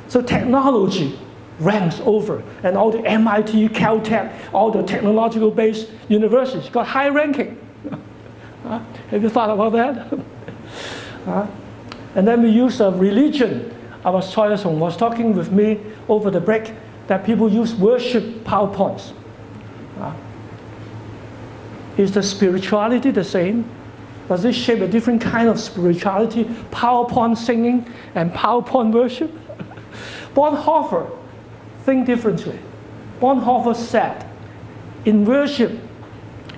So technology ranks over, and all the MIT, Caltech, all the technological-based universities got high ranking. Have you thought about that? And then we use religion. Our Choi Sung was talking with me over the break that people use worship PowerPoints. Is the spirituality the same? Does it shape a different kind of spirituality? PowerPoint singing and PowerPoint worship? Bonhoeffer think differently. Bonhoeffer said, in worship,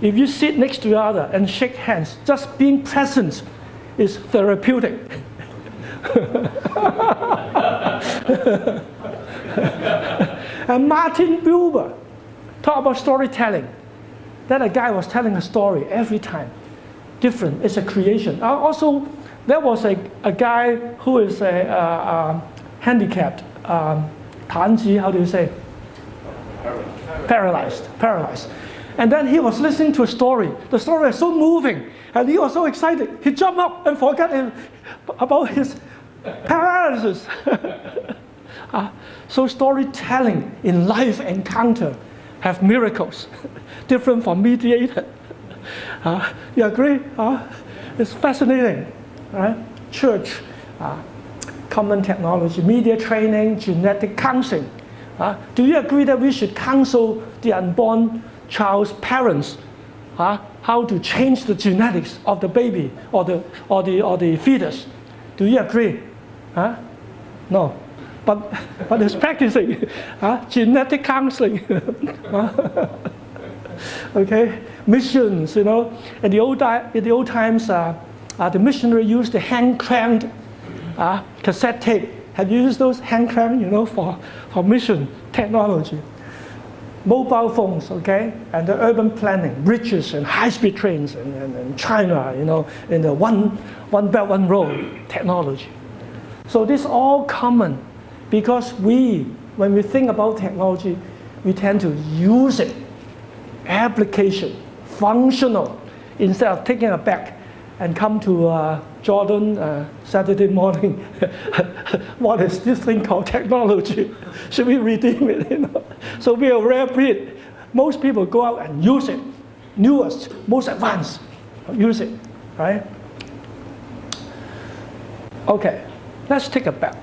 if you sit next to the other and shake hands, just being present is therapeutic.
And Martin Buber talked about storytelling. That a guy was telling a story every time. Different, it's a creation. Also, there was a guy who is handicapped, 残疾, how do you say? Paralyzed. And then he was listening to a story. The story was so moving, and he was so excited. He jumped up and forgot about his paralysis. So storytelling in life encounter have miracles, different from mediated. You agree? It's fascinating, right? Church, common technology, media training, genetic counseling. Do you agree that we should counsel the unborn child's parents how to change the genetics of the baby or the fetus? Do you agree? No. But it's practicing genetic counseling. Okay, missions. In the old times, the missionary used the hand cranked cassette tape. Have you used those hand crank? For mission technology. Mobile phones, okay, and the urban planning, bridges and high-speed trains, and China, in the one belt, one road technology. So this all common because when we think about technology, we tend to use it, application, functional, instead of taking it back and come to Jordan Saturday morning. What is this thing called technology? Should we redeem it? So we are rare breed. Most people go out and use it, newest, most advanced, use it, right? Okay, let's take it back.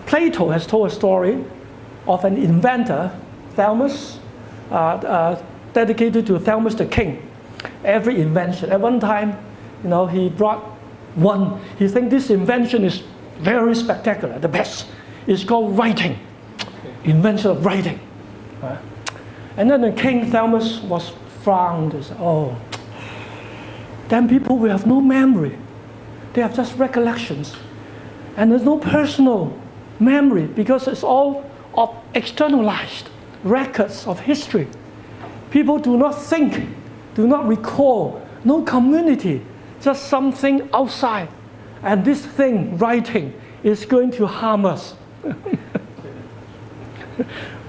Plato has told a story of an inventor, Thales, dedicated to Thales the king. Every invention. At one time, he brought one. He thinks this invention is very spectacular, the best. It's called writing. Invention of writing. And then the king Thales was frowned. He said, then people will have no memory. They have just recollections. And there's no personal memory because it's all externalized records of history. People do not think, do not recall, no community, just something outside. And this thing, writing, is going to harm us.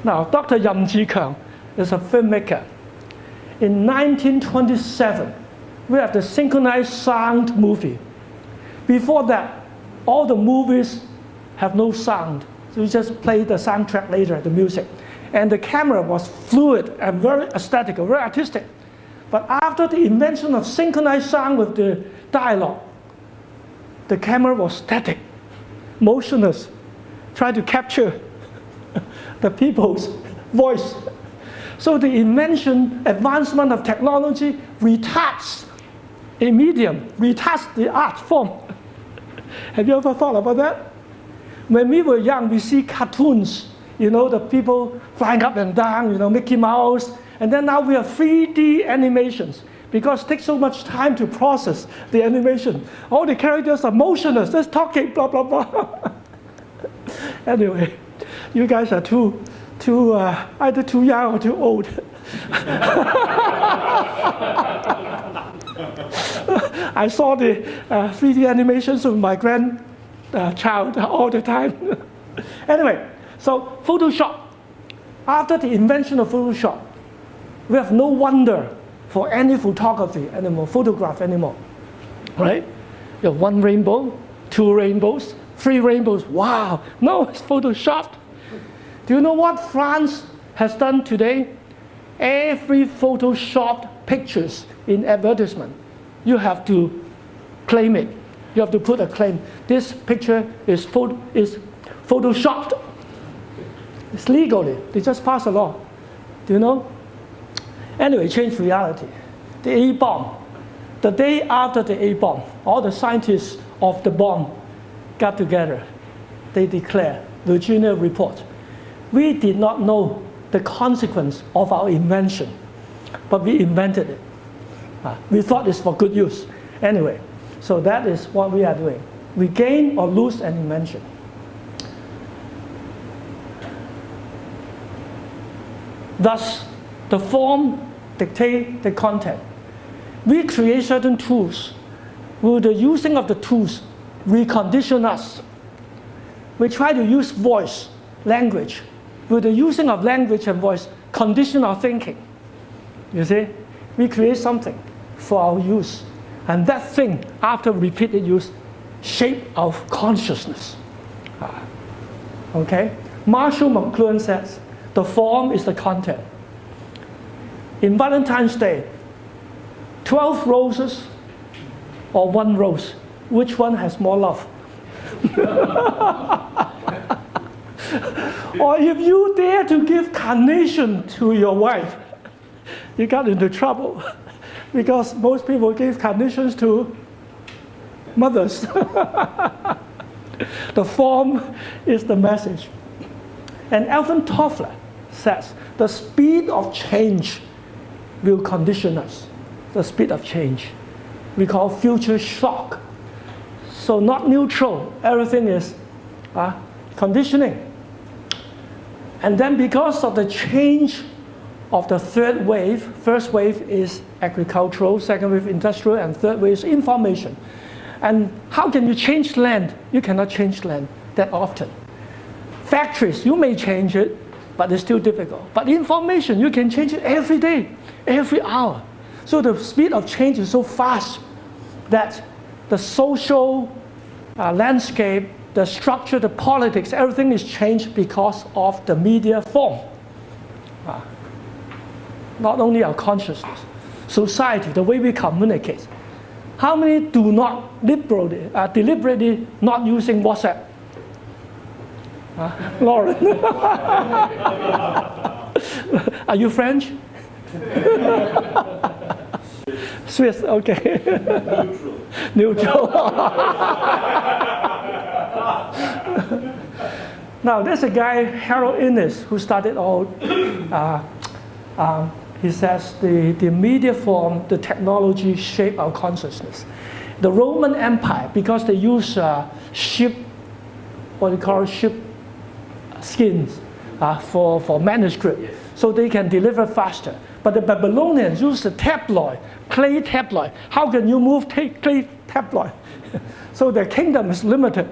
Now, Dr. Yam Ji-kyung is a filmmaker. In 1927, we have the synchronized sound movie. Before that, all the movies have no sound. So you just play the soundtrack later, the music. And the camera was fluid and very aesthetical, very artistic. But after the invention of synchronized sound with the dialogue, the camera was static, motionless, trying to capture the people's voice. So the advancement of technology retards a medium, retards the art form. Have you ever thought about that? When we were young, we see cartoons, the people flying up and down, Mickey Mouse. And then now we have 3D animations because it takes so much time to process the animation. All the characters are motionless, just talking, blah, blah, blah. Anyway, you guys are either too young or too old. I saw the 3D animations of my grandchild all the time. Anyway, so Photoshop. After the invention of Photoshop, we have no wonder for any photography anymore, photograph anymore, right? You have one rainbow, two rainbows, three rainbows. Wow, no, it's Photoshopped. Do you know what France has done today? Every Photoshopped pictures in advertisement, you have to claim it. You have to put a claim. This picture is Photoshopped. It's legally. They just passed a law. Do you know? Anyway, change reality. The A-bomb. The day after the A-bomb, all the scientists of the bomb got together. They declare, Virginia report, we did not know the consequence of our invention, but we invented it. We thought it's for good use. Anyway, so that is what we are doing. we gain or lose an invention. Thus, the form dictates the content. We create certain tools. Will the using of the tools recondition us? We try to use voice, language. Will the using of language and voice condition our thinking? You see, we create something for our use. And that thing, after repeated use, shape our consciousness. Okay? Marshall McLuhan says, the form is the content. In Valentine's Day, 12 roses or 1 rose, which one has more love? Or if you dare to give carnation to your wife, you got into trouble because most people give carnations to mothers. The form is the message. And Alvin Toffler says, the speed of change will condition us. The speed of change. We call future shock. So not neutral, everything is conditioning. And then because of the change of the third wave, first wave is agricultural, second wave industrial, and third wave is information. And how can you change land? You cannot change land that often. Factories, you may change it, but it's still difficult. But information, you can change it every day, every hour. So the speed of change is so fast that the social landscape, the structure, the politics, everything is changed because of the media form. Not only our consciousness, society, the way we communicate. How many do not deliberately not using WhatsApp? Lauren. Are you French? Swiss, okay. Neutral. Now, there's a guy, Harold Innis, who started all. He says the media form, the technology shape our consciousness. The Roman Empire, because they use sheep, sheep skins for manuscript, so they can deliver faster. But the Babylonians use the tabloid, clay tabloid. How can you move clay tabloid? So their kingdom is limited.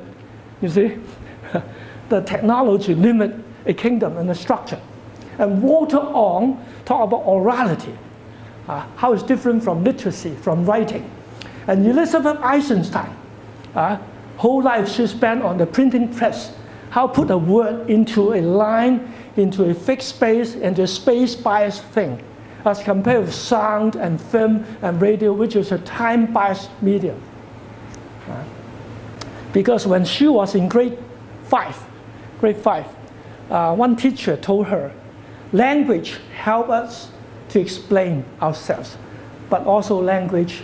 You see, the technology limit a kingdom and a structure. And Walter Ong talked about orality, how it's different from literacy, from writing. And Elizabeth Eisenstein, whole life she spent on the printing press, how put a word into a line, into a fixed space, into a space-biased thing, as compared with sound and film and radio, which is a time-biased medium. Because when she was in grade 5, one teacher told her, language helps us to explain ourselves, but also language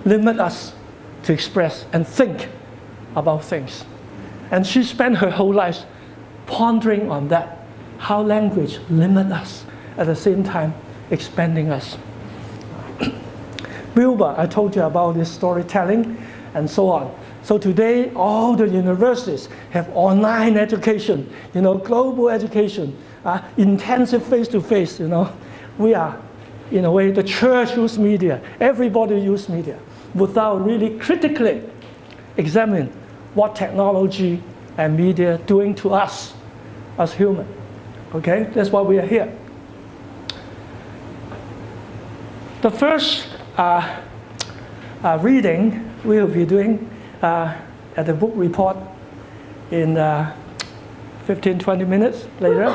limits us to express and think about things. And she spent her whole life pondering on that, how language limits us, at the same time expanding us. Wilbur, I told you about this storytelling and so on. So today, all the universities have online education, global education, intensive face-to-face, We are, in a way, the church uses media. Everybody uses media without really critically examining what technology and media are doing to us as humans. Okay? That's why we are here. The first reading we will be doing at the book report in 15-20 minutes later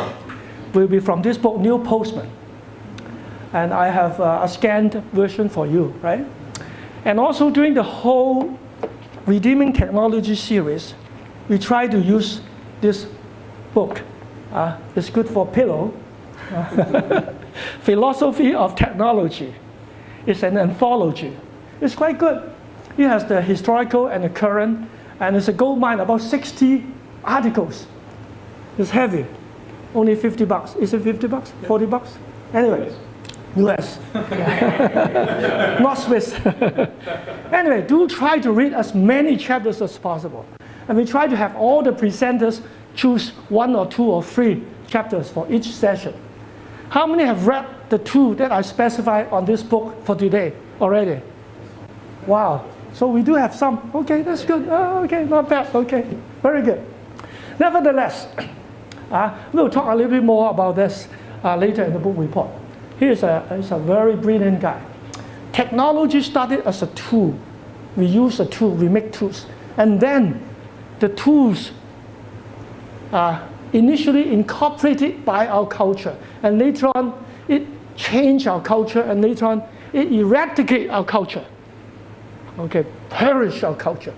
will be from this book, Neil Postman. And I have a scanned version for you, right? And also during the whole Redeeming Technology series, we try to use this book. It's good for pillow. Philosophy of Technology. It's an anthology. It's quite good. It has the historical and the current, and it's a gold mine, about 60 articles. It's heavy. Only $50. Is it $50? $40? Anyway, US. Not Swiss. Anyway, do try to read as many chapters as possible. And we try to have all the presenters choose 1 or 2 or 3 chapters for each session. How many have read the 2 that I specified on this book for today already? Wow. So we do have some. Okay, that's good. Okay, not bad. Okay, very good. Nevertheless, we'll talk a little bit more about this later in the book report. Here's a very brilliant guy. Technology started as a tool. We use a tool, we make tools. And then the tools are initially incorporated by our culture. And later on, it changed our culture, and later on, it eradicated our culture. Okay, perish our culture.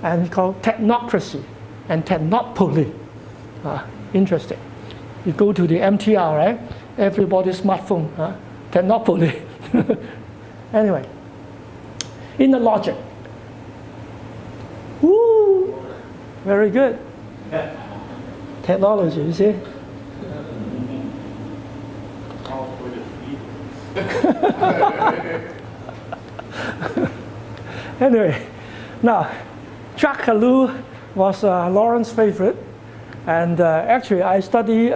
And it's called technocracy and technopoly. Interesting. You go to the MTR, right? Everybody's smartphone, technopoly. Anyway, in the logic. Woo! Very good. Technology, you see? Anyway, now, Jacques Ellul was Lawrence's favorite. And actually, I studied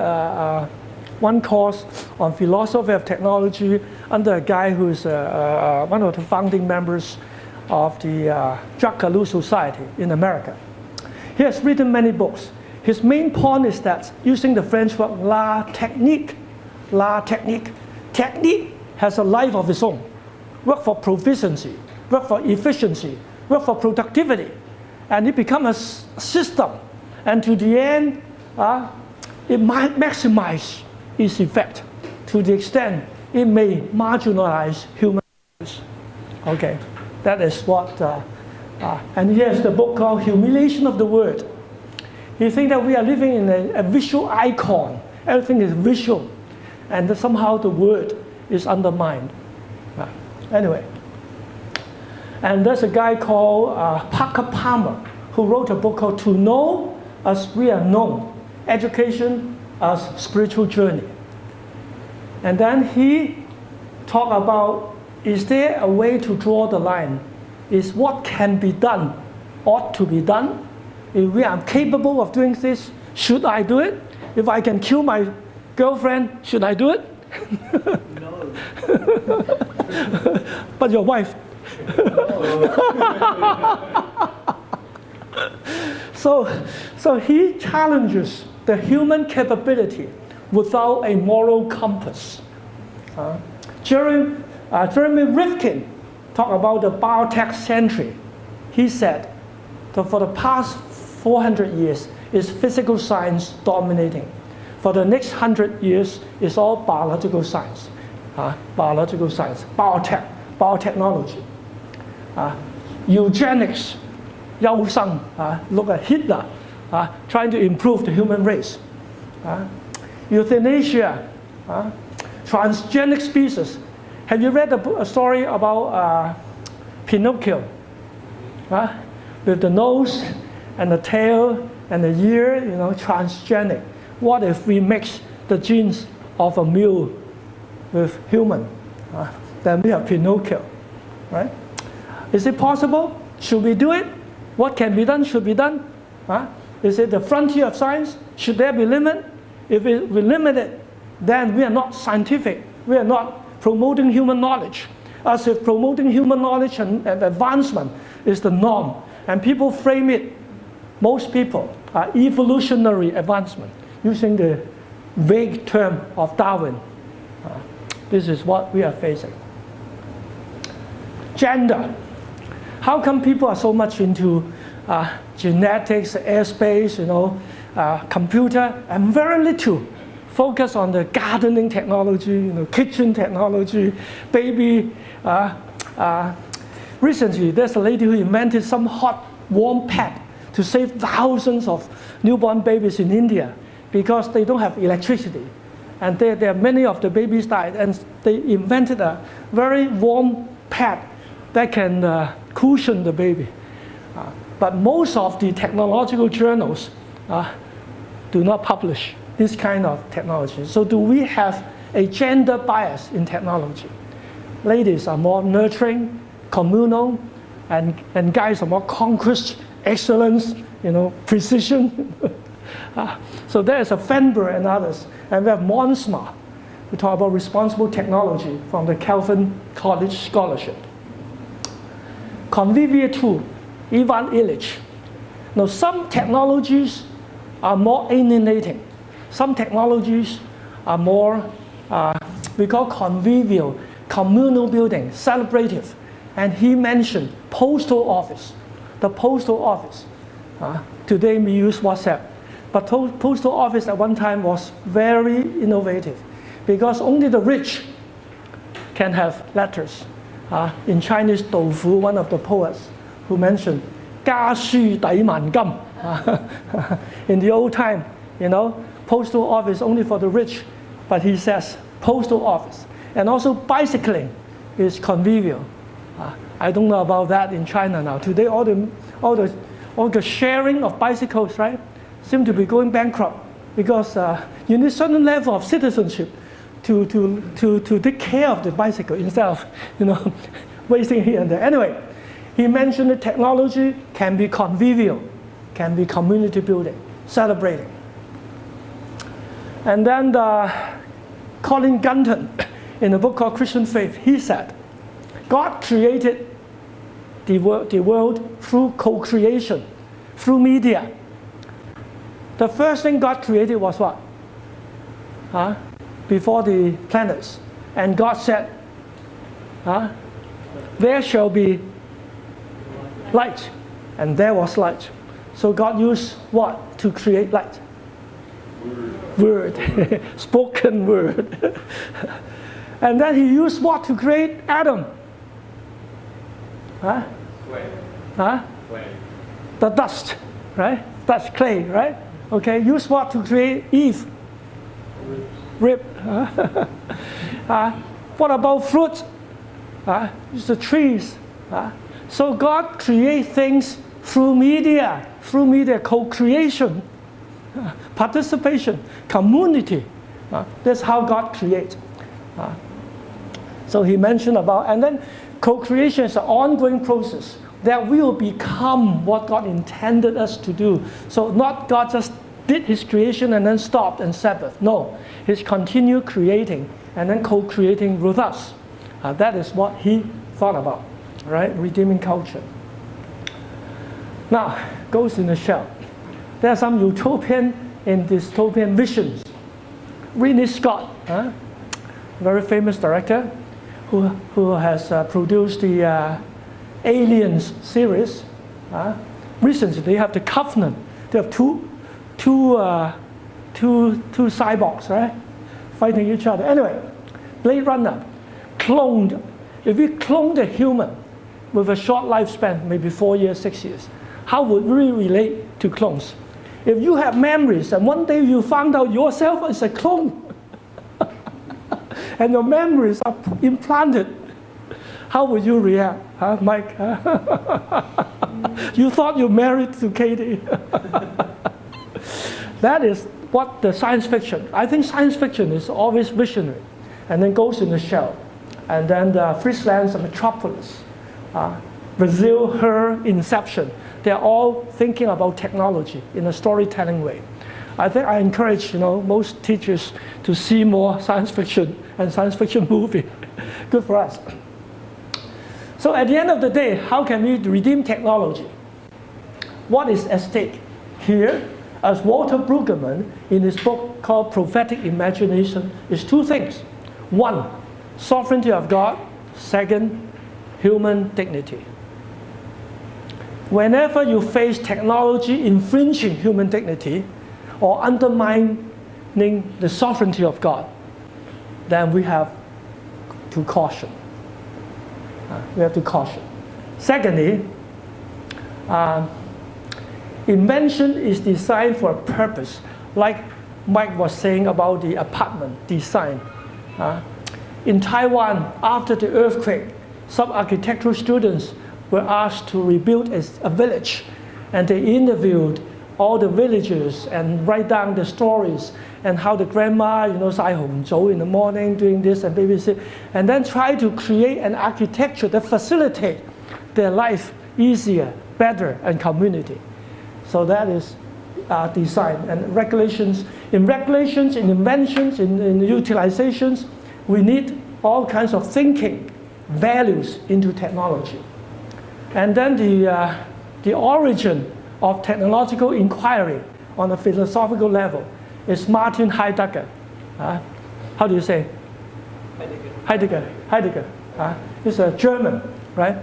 one course on philosophy of technology under a guy who's one of the founding members of the Jacques Ellul Society in America. He has written many books. His main point is that using the French word la technique, technique has a life of its own. Work for proficiency, work for efficiency, work for productivity, and it becomes a system. And to the end, it might maximize its effect to the extent it may marginalize human rights. Okay, that is what, and here's the book called Humiliation of the Word. You think that we are living in a visual icon. Everything is visual. And that somehow the word is undermined. Anyway. And there's a guy called Parker Palmer who wrote a book called To Know as We Are Known, Education as Spiritual Journey. And then he talked about, is there a way to draw the line? Is what can be done ought to be done? If we are capable of doing this, should I do it? If I can kill my girlfriend, should I do it?
No.
But your wife. So he challenges the human capability without a moral compass. Jeremy Rifkin talked about the biotech century. He said that for the past 400 years is physical science dominating. For the next 100 years is all biological science, biotech, biotechnology. Eugenics, Yao Sheng, look at Hitler, trying to improve the human race. Euthanasia, transgenic species. Have you read a story about Pinocchio? With the nose and the tail and the ear, transgenic. What if we mix the genes of a mule with human? Then we have Pinocchio, right? Is it possible? Should we do it? What can be done should be done. Is it the frontier of science? Should there be limit? If we limit it, then we are not scientific. We are not promoting human knowledge. As if promoting human knowledge and advancement is the norm. And people frame it, most people, evolutionary advancement, using the vague term of Darwin. This is what we are facing. Gender. How come people are so much into genetics, airspace, computer, and very little focus on the gardening technology, kitchen technology, baby. Recently, there's a lady who invented some hot, warm pad to save thousands of newborn babies in India because they don't have electricity. And there are many of the babies died, and they invented a very warm pad that can cushion the baby. But most of the technological journals do not publish this kind of technology. So do we have a gender bias in technology. Ladies are more nurturing, communal, and guys are more conquest, excellence, precision. So there is a Fenber and others. And we have Monsma, who talk about responsible technology from the Calvin College Scholarship. Convivial tool, Ivan Illich. Now some technologies are more alienating. Some technologies are more, we call convivial, communal building, celebrative. And he mentioned postal office, the postal office. Today we use WhatsApp. But postal office at one time was very innovative because only the rich can have letters. In Chinese, Dou Fu, one of the poets, who mentioned 家書抵萬金. In the old time, postal office only for the rich, but he says postal office. And also bicycling is convivial. I don't know about that in China now. Today, all the sharing of bicycles, right, seem to be going bankrupt because you need a certain level of citizenship to take care of the bicycle instead of wasting here and there. Anyway, he mentioned that technology can be convivial, can be community building, celebrating. And then Colin Gunton, in a book called Christian Faith, he said, God created the world through co-creation, through media. The first thing God created was what? Before the planets. And God said, there shall be light. And there was light. So God used what to create light? Word. Spoken word. And then he used what to create Adam?
Clay.
Clay. The dust, right? That's clay, right? Okay, use what to create Eve? Rib. What about fruit? It's the trees. So God creates things through media, co-creation, participation, community. That's how God creates. So he mentioned about, and then co-creation is an ongoing process that will become what God intended us to do. So not God just did his creation and then stopped and Sabbath. No, he's continued creating and then co-creating with us. That is what he thought about, right? Redeeming culture. Now, Ghost in the Shell. There are some utopian and dystopian visions. Ridley Scott, very famous director, who has produced the Aliens series. Recently, they have the Covenant. They have two cyborgs, right, fighting each other. Anyway, Blade Runner, cloned. If we cloned a human with a short lifespan, maybe 4 years, 6 years, how would we relate to clones? If you have memories and one day you found out yourself as a clone, and your memories are implanted, how would you react, Mike? You thought you married to Katie. That is what the science fiction. I think science fiction is always visionary, and then Ghost in the Shell, and then the Friesland's Metropolis, Brazil, Her, Inception. They're all thinking about technology in a storytelling way. I think I encourage most teachers to see more science fiction and science fiction movie. Good for us. So at the end of the day, how can we redeem technology? What is at stake here, as Walter Brueggemann in his book called Prophetic Imagination, is two things. One, sovereignty of God. Second, human dignity. Whenever you face technology infringing human dignity or undermining the sovereignty of God, then we have to caution. We have to caution. Secondly, invention is designed for a purpose, like Mike was saying about the apartment design. In Taiwan, after the earthquake, some architectural students were asked to rebuild a village, and they interviewed all the villagers and write down the stories and how the grandma, you know, 晒紅棗 in the morning, doing this and babysit, and then try to create an architecture that facilitate their life easier, better, and community. So that is design and regulations. In regulations, in inventions, in utilizations, we need all kinds of thinking, values into technology. And then the origin of technological inquiry on a philosophical level is Martin Heidegger. How do you say? Heidegger. He's a German, right?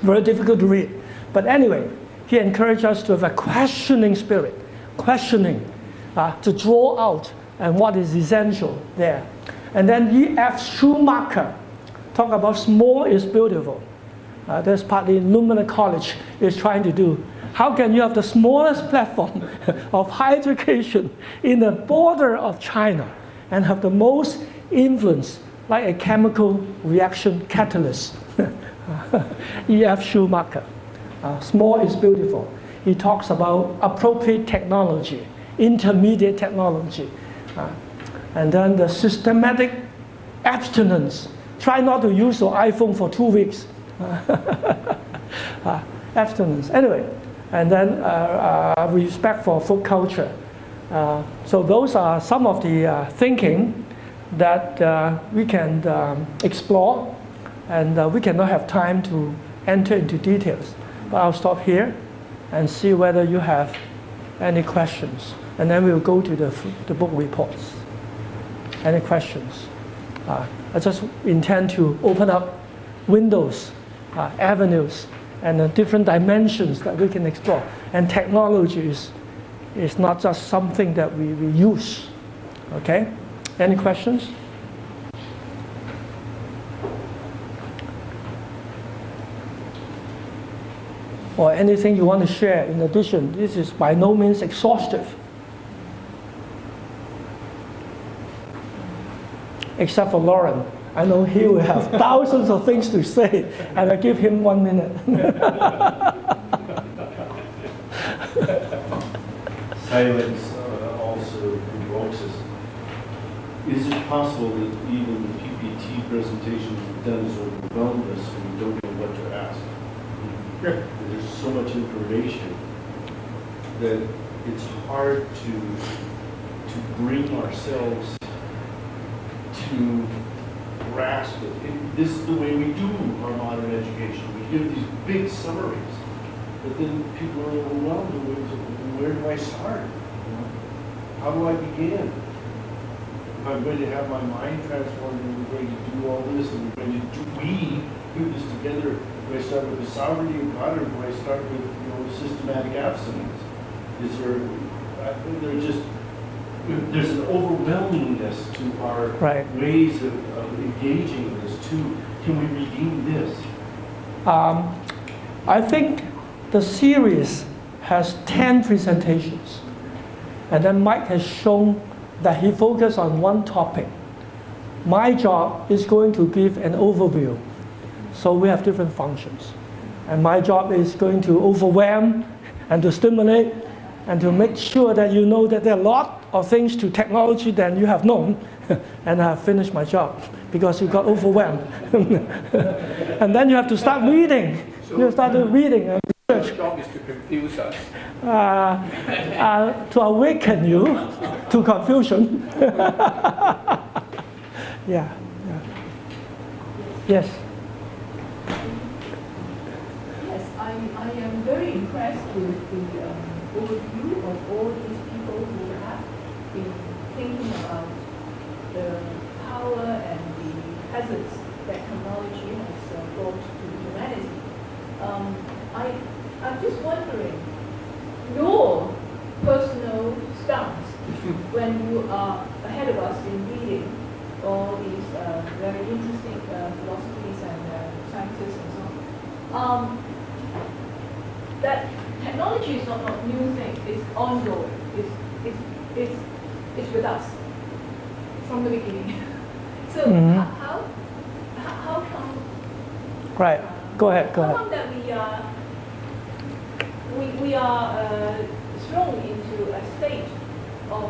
Very difficult to read. But anyway, he encouraged us to have a questioning spirit, to draw out and what is essential there. And then E.F. Schumacher talk about small is beautiful. That's partly Lumina College is trying to do. How can you have the smallest platform of higher education in the border of China and have the most influence like a chemical reaction catalyst? E.F. Schumacher. Small is beautiful. He talks about appropriate technology, intermediate technology, and then the systematic abstinence. Try not to use your iPhone for 2 weeks. Abstinence. Anyway, and then respect for food culture. So those are some of the thinking that we can explore, and we cannot have time to enter into details. But I'll stop here and see whether you have any questions. And then we'll go to the book reports. Any questions? I just intend to open up windows, avenues, and different dimensions that we can explore. And technology is not just something that we use. Okay? Any questions? Or anything you want to share in addition? This is by no means exhaustive. Except for Lauren. I know he will have thousands of things to say, and I give him 1 minute.
Silence also provokes us. Is it possible that even the PPT presentation we've done has overwhelmed us and we don't know what to ask? There's so much information that it's hard to bring ourselves to grasp it. This is the way we do our modern education. We give these big summaries, but then people are overwhelmed. Where do I start? How do I begin? If I'm going to have my mind transformed and we're going to do all this and we're going to do this together, do I start with the sovereignty of God or do I start with systematic abstinence? Is there? I think there's an overwhelmingness to our ways of engaging this too. Can we redeem this?
I think the series has 10 presentations, and then Mike has shown that he focused on one topic. My job is going to give an overview. So we have different functions. And my job is going to overwhelm and to stimulate and to make sure that you know that there are a lot of things to technology than you have known. And I have finished my job because you got overwhelmed. And then you have to start reading. You start reading and research.
Your job is to confuse us.
To awaken you to confusion. Yeah. Yes.
Yes, I am very impressed with the overview of all these people who have been thinking about the power and the hazards that technology has brought to humanity. I'm just wondering, your personal stance when you are ahead of us in reading all these very interesting philosophies and scientists and so on. That technology is not a new thing, it's ongoing, it's with us from the beginning. So how come
Right, go ahead.
how come that we are thrown into a state of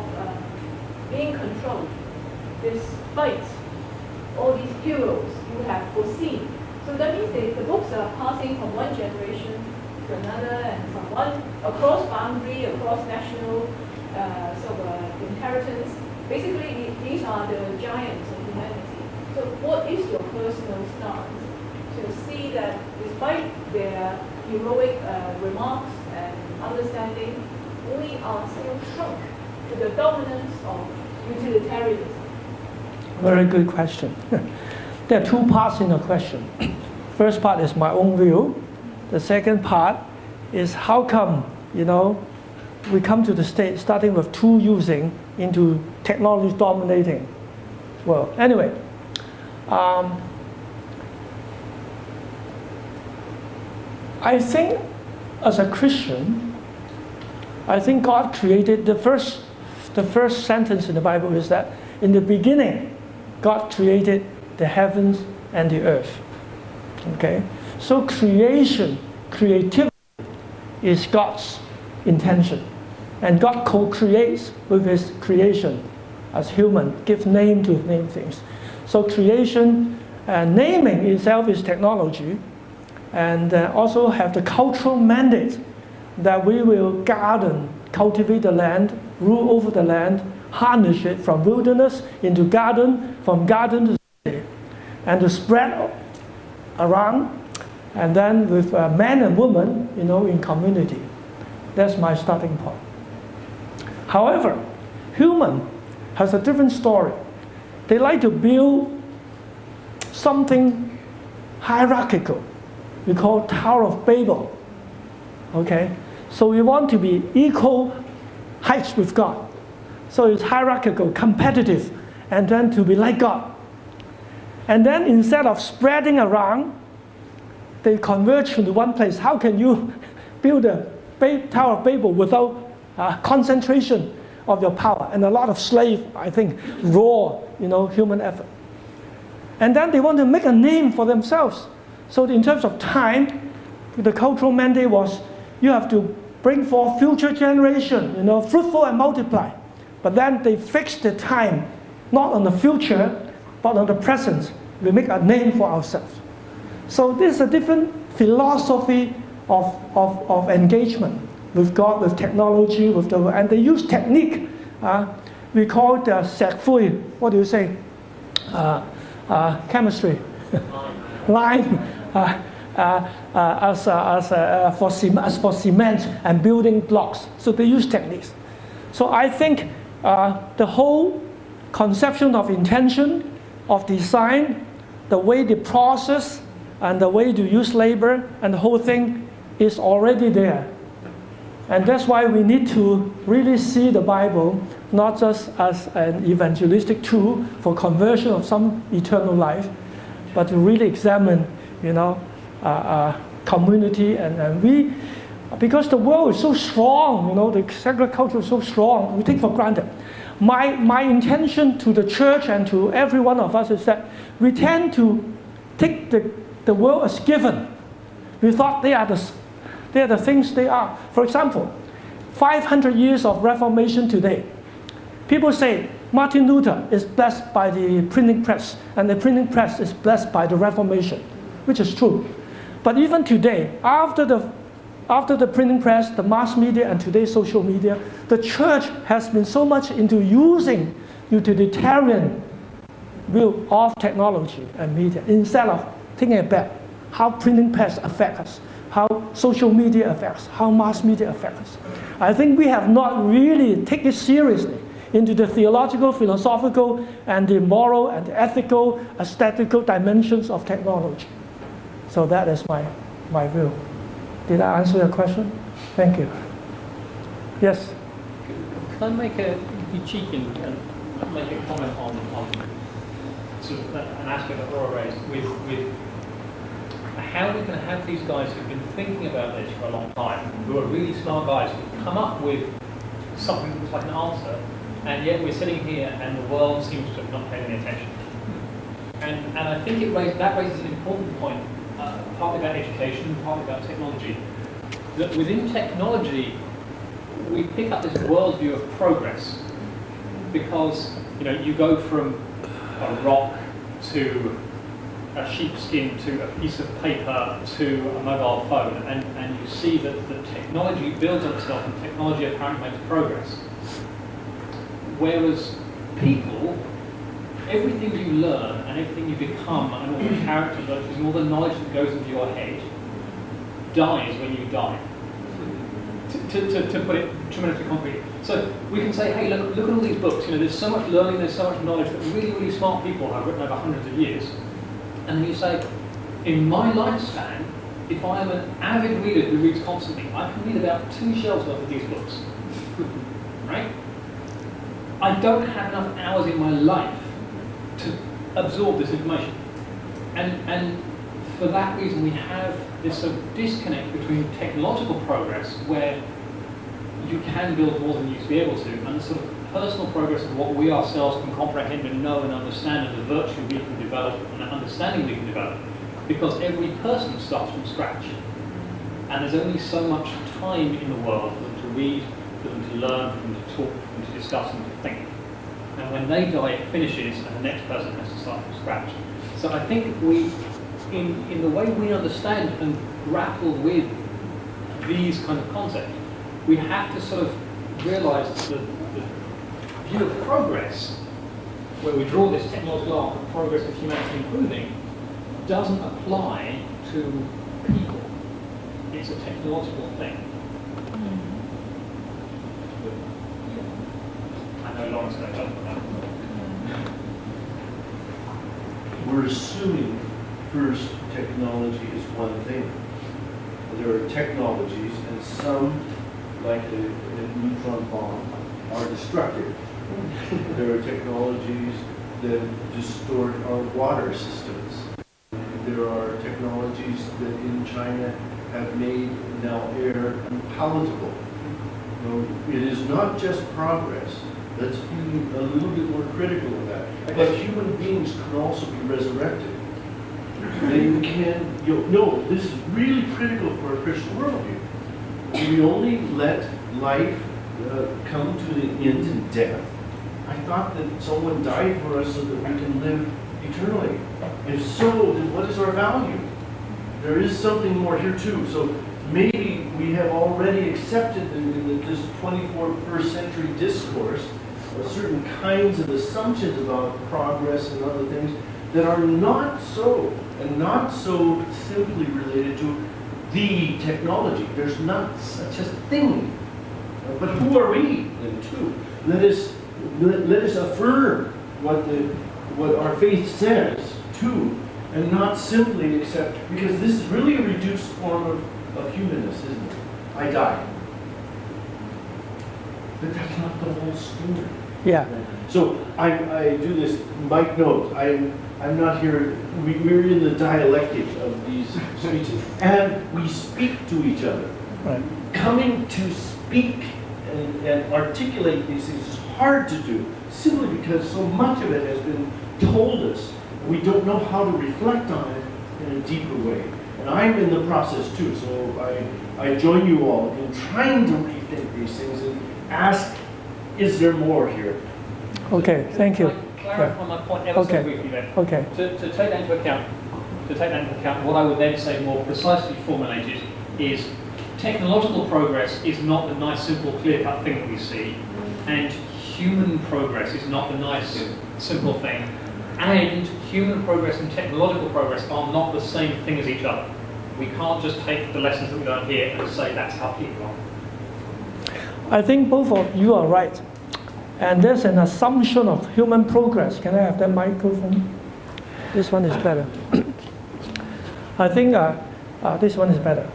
being controlled, despite all these heroes you have foreseen. So that means the books are passing from one generation to another, and from one across boundary, across national inheritance. Basically, these are the giants of humanity. So what is your personal stance to see that despite their heroic remarks and understanding, we are still shrunk to the dominance of utilitarianism?
Very good question. There are two parts in the question. First part is my own view. The second part is how come, we come to the state starting with tool using into technology dominating. Well, anyway, I think as a Christian, I think God created the first sentence in the Bible is that in the beginning, God created the heavens and the earth. Okay? So creativity is God's intention. And God co-creates with his creation as human, gives name to name things. So creation, naming itself is technology, and also have the cultural mandate that we will garden, cultivate the land, rule over the land, harness it from wilderness into garden, from garden to city, and to spread around, and then with men and women, in community. That's my starting point. However, human has a different story. They like to build something hierarchical. We call Tower of Babel. Okay? So we want to be equal heights with God. So it's hierarchical, competitive, and then to be like God. And then instead of spreading around, they converge into one place. How can you build a Tower of Babel without concentration of your power and a lot of slave, I think, raw, human effort? And then they want to make a name for themselves. So in terms of time, the cultural mandate was you have to bring forth future generation, fruitful and multiply. But then they fixed the time, not on the future, but on the present. We make a name for ourselves. So this is a different philosophy of engagement with God, with technology, and they use technique. We call it sek fui. What do you say? Chemistry. Lime. As for cement and building blocks. So they use techniques. So I think the whole conception of intention, of design, the way they process, and the way to use labor, and the whole thing is already there. And that's why we need to really see the Bible not just as an evangelistic tool for conversion of some eternal life, but to really examine, community and we, because the world is so strong, the secular culture is so strong, we take for granted. My intention to the church and to every one of us is that we tend to take the world as given. We thought they are the things they are. For example, 500 years of Reformation today. People say Martin Luther is blessed by the printing press, and the printing press is blessed by the Reformation, which is true. But even today, after the printing press, the mass media, and today's social media, the church has been so much into using utilitarian view of technology and media instead of thinking about how printing press affects us, how social media affects, how mass media affects us. I think we have not really taken it seriously into the theological, philosophical, and the moral and the ethical, aesthetical dimensions of technology. So that is my view. Did I answer your question? Thank you. Yes?
Can I make be cheeky and make a comment on sort of an aspect that Laura raised with how we can have these guys who've been thinking about this for a long time, who are really smart guys, who come up with something that looks like an answer, and yet we're sitting here and the world seems to have not paid any attention. And I think that raises an important point, partly about education, partly about technology. That within technology, we pick up this worldview of progress. because you go from a rock to a sheepskin to a piece of paper to a mobile phone, and you see that the technology builds on itself and technology apparently makes progress. Whereas people, everything you learn and everything you become and all the character virtues and all the knowledge that goes into your head dies when you die. To put it tremendously concretely. So we can say, hey, look at all these books. There's so much learning, there's so much knowledge that really, really smart people have written over hundreds of years. And then you say, in my lifespan, if I am an avid reader who reads constantly, I can read about 2 shelves worth of these books. Right? I don't have enough hours in my life to absorb this information. And for that reason, we have this sort of disconnect between technological progress, where you can build more than you used to be able to, and the sort of personal progress of what we ourselves can comprehend and know and understand, and the virtue we can develop and the understanding we can develop. Because every person starts from scratch. And there's only so much time in the world for them to read, for them to learn, for them to talk, for them to discuss, and to think. And when they die, it finishes, and the next person has to start from scratch. So I think we, in the way we understand and grapple with these kind of concepts, we have to sort of realize that the view of progress, where we draw this technological arc of progress of humanity improving, doesn't apply to people. It's a technological thing. I know Lauren's going to jump on that.
We're assuming first technology is one thing. There are technologies, and some, like the neutron bomb, are destructive. There are technologies that distort our water systems. There are technologies that in China have made now air unpalatable. It is not just progress. Let's be a little bit more critical of that. But human beings can also be resurrected. They can, no, this is really critical for a Christian worldview. We only let life come to the end in death. I thought that someone died for us so that we can live eternally. If so, then what is our value? There is something more here too. So maybe we have already accepted in this 21st century discourse certain kinds of assumptions about progress and other things that are not so, and not so simply related to the technology. There's not such a thing. But who are we then too? Let us affirm what our faith says too, and not simply accept, because this is really a reduced form of humanness, isn't it? I die. But that's not the whole story.
Yeah.
So I do this, Mike knows, I'm not here, we're in the dialectic of these speeches, and we speak to each other.
Right.
Coming to speak and articulate these things is hard to do, simply because so much of it has been told us. We don't know how to reflect on it in a deeper way. And I'm in the process too, so I join you all in trying to rethink these things and ask, is there more here?
Okay, thank you.
Can I clarify my point ever so briefly then?
Okay.
To take that into account, what I would then say more precisely formulated is technological progress is not the nice, simple, clear-cut thing that we see, and human progress is not the nice, simple thing, and human progress and technological progress are not the same thing as each other. We can't just take the lessons that we learn here and say that's how people are.
I think both of you are right. And there's an assumption of human progress. Can I have that microphone? This one is better. I think this one is better.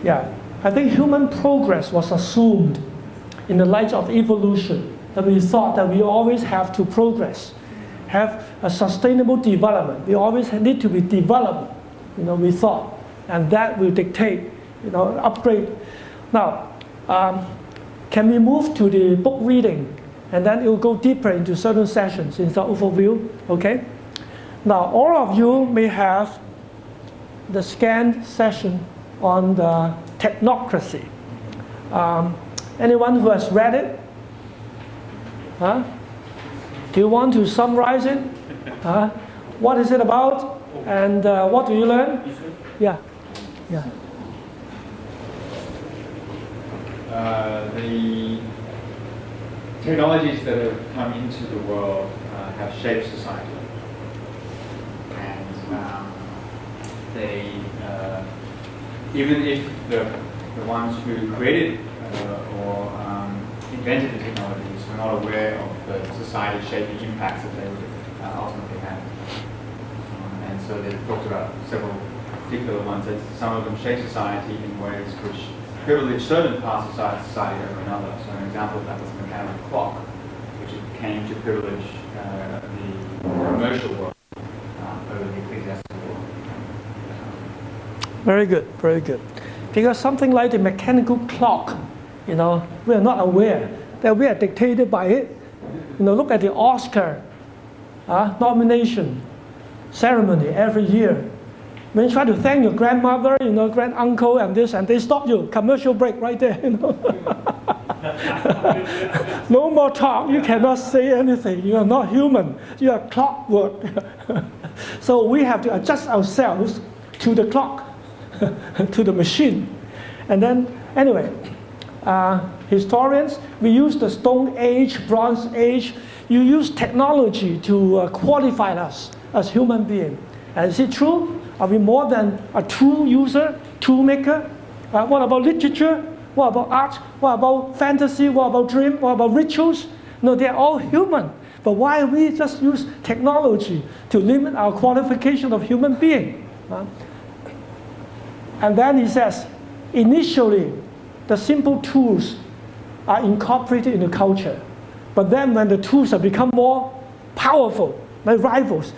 Yeah. I think human progress was assumed in the light of evolution, that we thought that we always have to progress, have a sustainable development. We always need to be developed, we thought. And that will dictate, upgrade. Now, can we move to the book reading? And then it will go deeper into certain sessions in the overview, okay? Now, all of you may have the scanned session on the technocracy. Anyone who has read it? Huh? Do you want to summarize it? What is it about? And what do you learn? Yeah. Yeah.
The technologies that have come into the world have shaped society, and they, even if the ones who created or invented the technologies were not aware of the society-shaping impacts that they would ultimately have. And so they talked about several particular ones, that some of them shape society in ways which privilege certain parts of society over another. So an example of that was the mechanical clock, which came to privilege the commercial world over the ecclesiastical world.
Very good, very good. Because something like the mechanical clock, we are not aware that we are dictated by it. Look at the Oscar nomination ceremony every year. When you try to thank your grandmother, grand uncle and this, and they stop you, commercial break right there, No more talk, you cannot say anything, you are not human, you are clockwork. So we have to adjust ourselves to the clock, to the machine. And then, anyway, historians, we use the Stone Age, Bronze Age, you use technology to qualify us as human beings. And is it true? Are we more than a tool user, tool maker? What about literature? What about art? What about fantasy? What about dream? What about rituals? No, they're all human. But why we just use technology to limit our qualification of human being? And then he says, initially, the simple tools are incorporated into culture. But then when the tools have become more powerful, like rivals,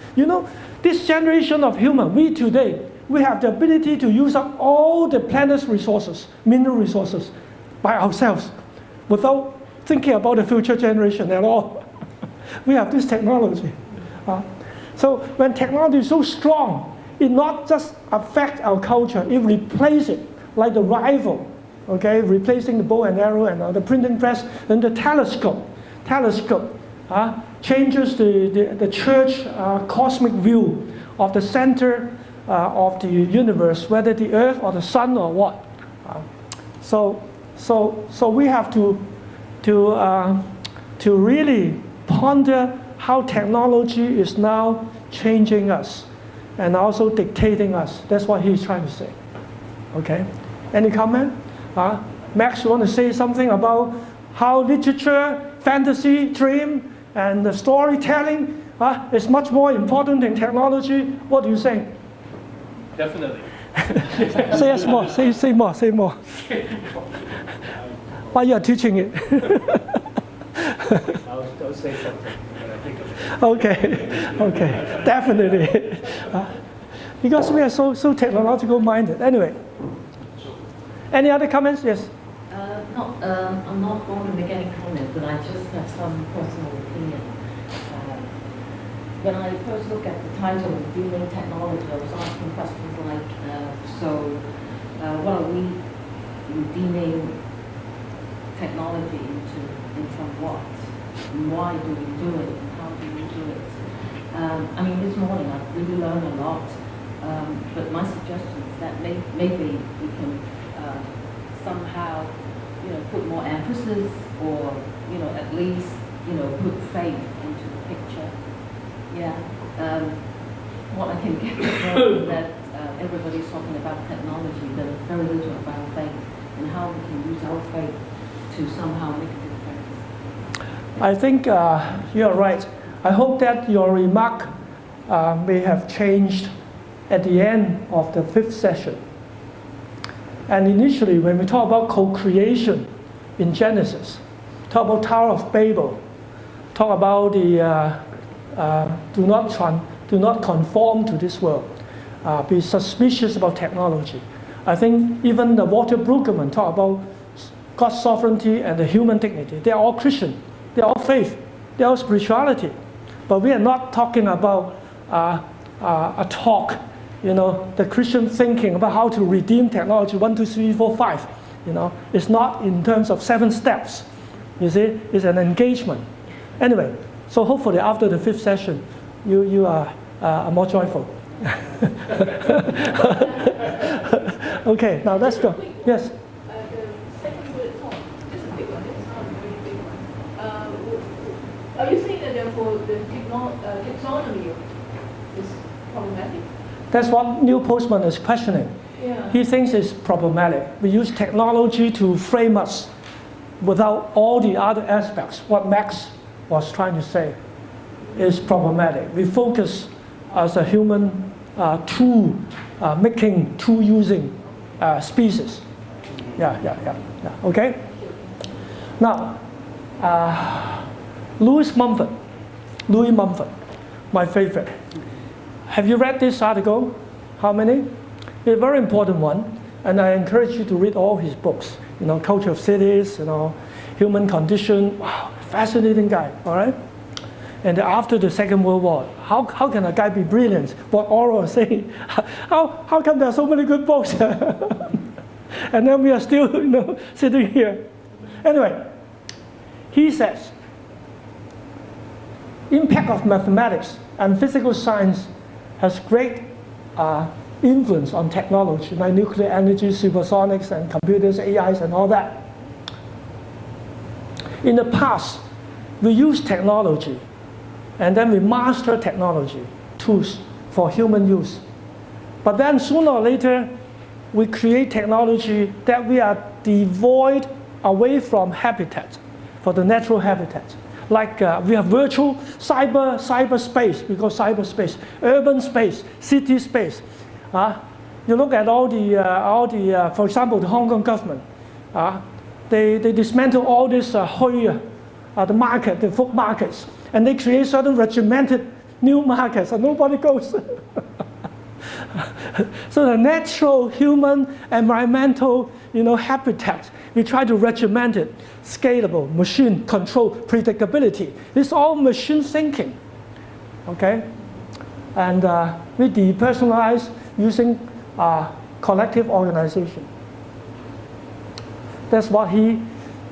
this generation of human, we today, we have the ability to use up all the planet's resources, mineral resources, by ourselves, without thinking about the future generation at all. We have this technology. So when technology is so strong, it not just affects our culture, it replaces it, like the rival, replacing the bow and arrow and the printing press, and the telescope. Changes the church cosmic view of the center of the universe, whether the earth or the sun or what. So we have to really ponder how technology is now changing us and also dictating us. That's what he's trying to say. Okay? Any comment? Max, you want to say something about how literature, fantasy, dream, and the storytelling is much more important than technology? What do you say?
Definitely.
Say us more. Say more. Say more. While you are teaching it.
I'll say something when I think of it.
Okay. Definitely. Because we are so technological minded. Anyway. Any other comments? Yes.
I'm not going to make any comment, but I just have some personal opinion. When I first looked at the title of Deeming Technology, I was asking questions like, what are we deeming technology into what? And why do we do it? And how do we do it? This morning I really learned a lot, but my suggestion is that maybe we can somehow put more emphasis, or at least put faith into the picture. What I can get is that everybody's talking about technology, but very little about faith and how we can use our faith to somehow make a difference.
I think you're right. I hope that your remark may have changed at the end of the 5th session. And initially, when we talk about co-creation in Genesis, talk about Tower of Babel, talk about the do not conform to this world, be suspicious about technology. I think even the Walter Brueggemann talk about God's sovereignty and the human dignity. They are all Christian. They are all faith. They are all spirituality. But we are not talking about a talk, the Christian thinking about how to redeem technology, 1, 2, 3, 4, 5. It's not in terms of 7 steps. You see, it's an engagement. Anyway, So hopefully after the 5th session, you are more joyful. Okay, now let's go. Yes.
The second bullet point, just a big one, it's not a very big one. Are you saying that therefore the taxonomy is problematic?
That's what Neil Postman is questioning.
Yeah.
He thinks it's problematic. We use technology to frame us without all the other aspects. What Max was trying to say is problematic. We focus as a human tool making, tool using species. Yeah. Okay? Now, Louis Mumford, my favorite. Have you read this article? How many? It's a very important one, and I encourage you to read all his books. You know, Culture of Cities, you know, Human Condition. Wow, fascinating guy, all right? And after the Second World War, how can a guy be brilliant? What Orwell was saying, how come there are so many good books? And then we are still, you know, sitting here. Anyway, he says, impact of mathematics and physical science has great influence on technology, like nuclear energy, supersonics, and computers, AIs, and all that. In the past, we used technology, and then we master technology, tools for human use. But then sooner or later, we create technology that we are devoid away from habitat, for the natural habitat. Like we have virtual cyberspace, we call cyberspace, urban space, city space. You look at all the for example, the Hong Kong government. They dismantle all this the market, the folk markets, and they create certain regimented new markets, and nobody goes. So the natural human environmental, you know, habitat, we try to regiment it, scalable, machine control, predictability. It's all machine thinking, okay? And we depersonalize using collective organization. That's what he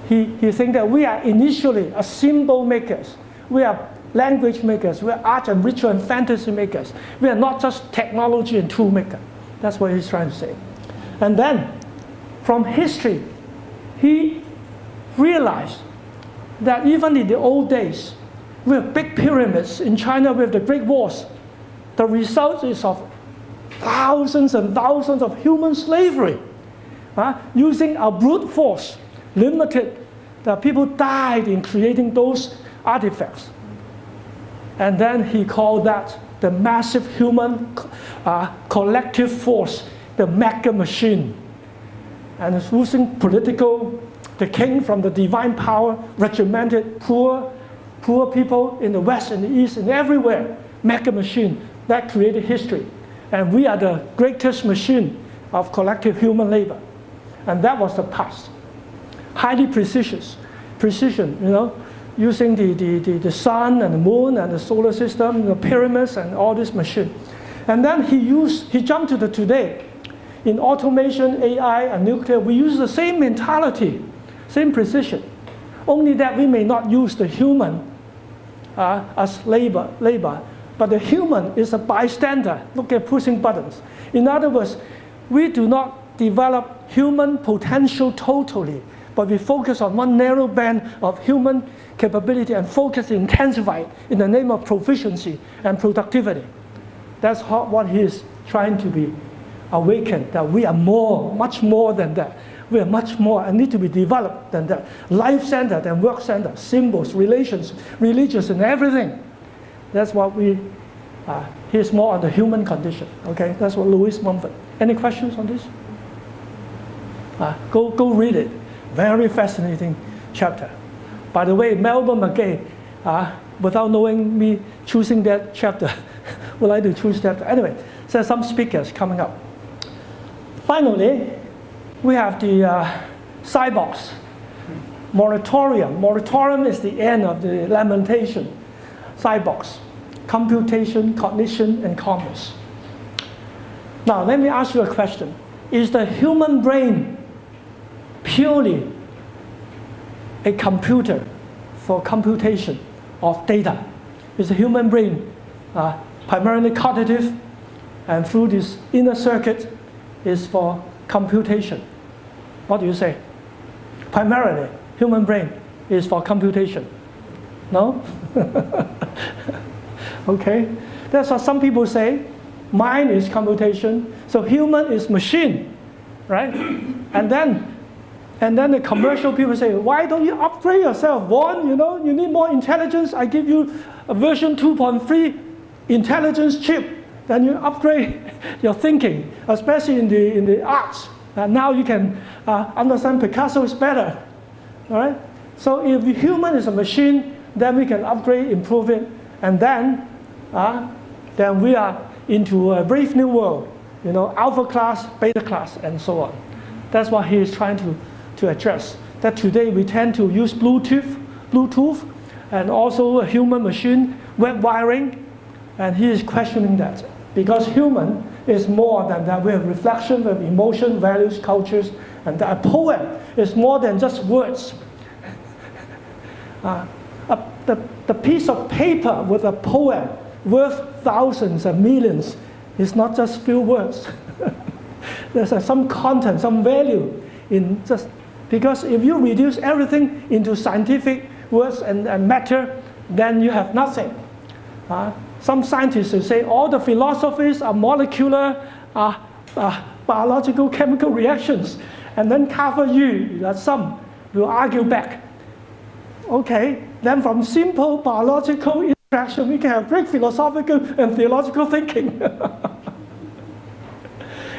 thinks, that we are initially a symbol makers. We are language makers. We are art and ritual and fantasy makers. We are not just technology and tool maker. That's what he's trying to say. And then, from history, he realized that even in the old days, we have big pyramids in China with the Great Wars. The result is of thousands and thousands of human slavery, using a brute force, limited. The people died in creating those artifacts. And then he called that the massive human collective force, the mega machine. And it's using political, the king from the divine power, regimented poor people in the West and the East and everywhere, mega machine that created history. And we are the greatest machine of collective human labor. And that was the past. Highly precision, you know, using the sun and the moon and the solar system, the pyramids and all this machine. And then he jumped to the today. In automation, AI, and nuclear, we use the same mentality, same precision. Only that we may not use the human as labor, but the human is a bystander. Look at pushing buttons. In other words, we do not develop human potential totally, but we focus on one narrow band of human capability and focus, intensify it in the name of proficiency and productivity. That's what he is trying to be awakened, that we are more, much more than that. We are much more and need to be developed than that. Life-centered and work-centered, symbols, relations, religious and everything. That's what he's more on the human condition. Okay, that's what Louis Mumford. Any questions on this? Go read it. Very fascinating chapter. By the way, Melba McGay, without knowing me choosing that chapter, would like to choose that. Anyway, so some speakers coming up. Finally, we have the cyborgs. Moratorium. Moratorium is the end of the lamentation. Cyborgs. Computation, cognition, and commerce. Now, let me ask you a question. Is the human brain purely a computer for computation of data? is a human brain, primarily cognitive, and through this inner circuit is for computation. What do you say? Primarily, human brain is for computation. No? Okay. That's what some people say. Mind is computation, so human is machine, right? And then the commercial people say, why don't you upgrade yourself? One, you need more intelligence. I give you a version 2.3 intelligence chip. Then you upgrade your thinking, especially in the arts. Now you can understand Picasso is better. All right? So if the human is a machine, then we can upgrade, improve it, and then we are into a brave new world. Alpha class, beta class, and so on. That's what he is trying to address. That today we tend to use Bluetooth, and also human-machine web wiring, and he is questioning that. Because human is more than that. We have reflection, we have emotion, values, cultures, and a poem is more than just words. The piece of paper with a poem worth thousands and millions is not just few words. There's some content, some value in just, because if you reduce everything into scientific words and matter, then you have nothing. Some scientists will say all the philosophies are molecular, biological, chemical reactions, and then cover you that some will argue back. Okay, then from simple biological interaction, we can have great philosophical and theological thinking.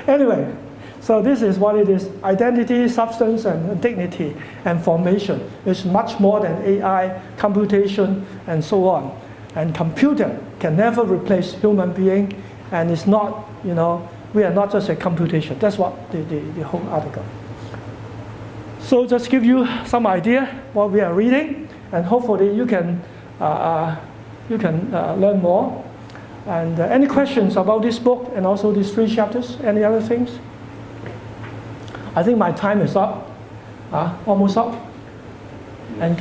Anyway, so this is what it is. Identity, substance, and dignity, and formation is much more than AI, computation, and so on. And computer can never replace human being, and it's not, we are not just a computation. That's what the whole article. So just give you some idea what we are reading, and hopefully you can learn more. And any questions about this book and also these 3 chapters? Any other things? I think my time is up, almost up. And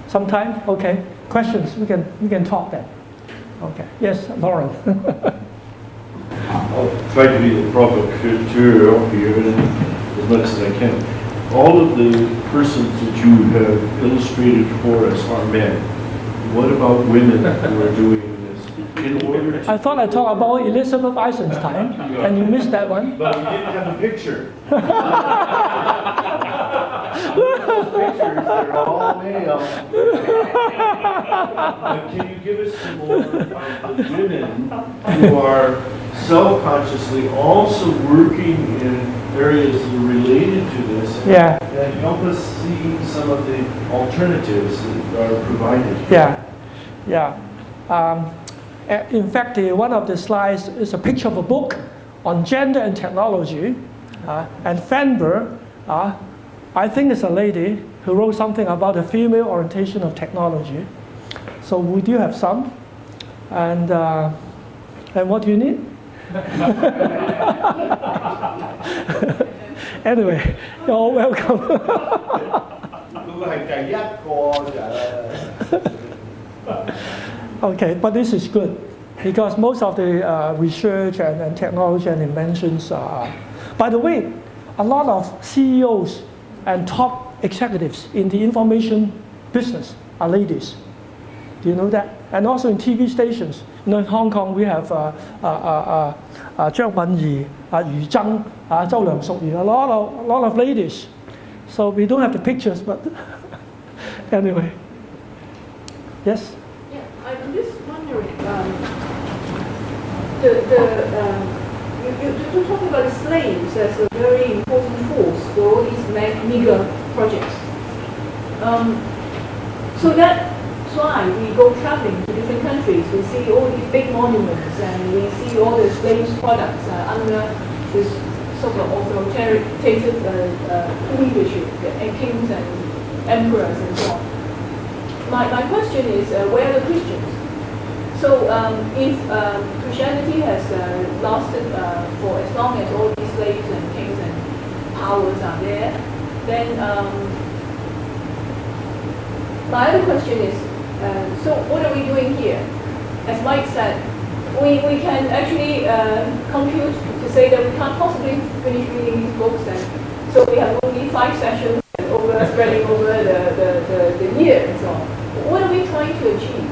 some time, okay. Questions? We can talk then. Okay. Yes, Lauren.
I'll try to be the provocateur here as much as I can. All of the persons that you have illustrated for us are men. What about women who are doing this? In order to,
I thought I talked about Elizabeth Eisenstein, and you missed that one.
but we didn't have a picture. Those pictures, they're all male. But can you give us some more of the women who are self-consciously also working in areas that are related to this,
Yeah.
and help us see some of the alternatives that are provided?
Yeah. In fact, one of the slides is a picture of a book on gender and technology, and Fenberg, I think it's a lady who wrote something about the female orientation of technology. So we do have some. And what do you need? Anyway, you're all welcome. Okay, but this is good because most of the research and technology and inventions are. By the way, a lot of CEOs and top executives in the information business are ladies. Do you know that? And also in TV stations. In Hong Kong, we have Zhang Wenyi, Yu Zhang, Zhou Liangshuyu, a lot of ladies. So we don't have the pictures, but anyway. Yes?
Yeah, I'm just wondering, you talk about the slaves as a very important force for all these mega projects. So that's why we go traveling to different countries. We see all these big monuments and we see all the slaves' products under this sort of authoritative leadership, and kings and emperors and so on. My question is, where are the Christians? So if Christianity has lasted for as long as all these slaves and kings and powers are there, then my other question is, So what are we doing here? As Mike said, we can actually compute to say that we can't possibly finish reading these books, and so we have only 5 sessions spreading over the year and so on. What are we trying to achieve?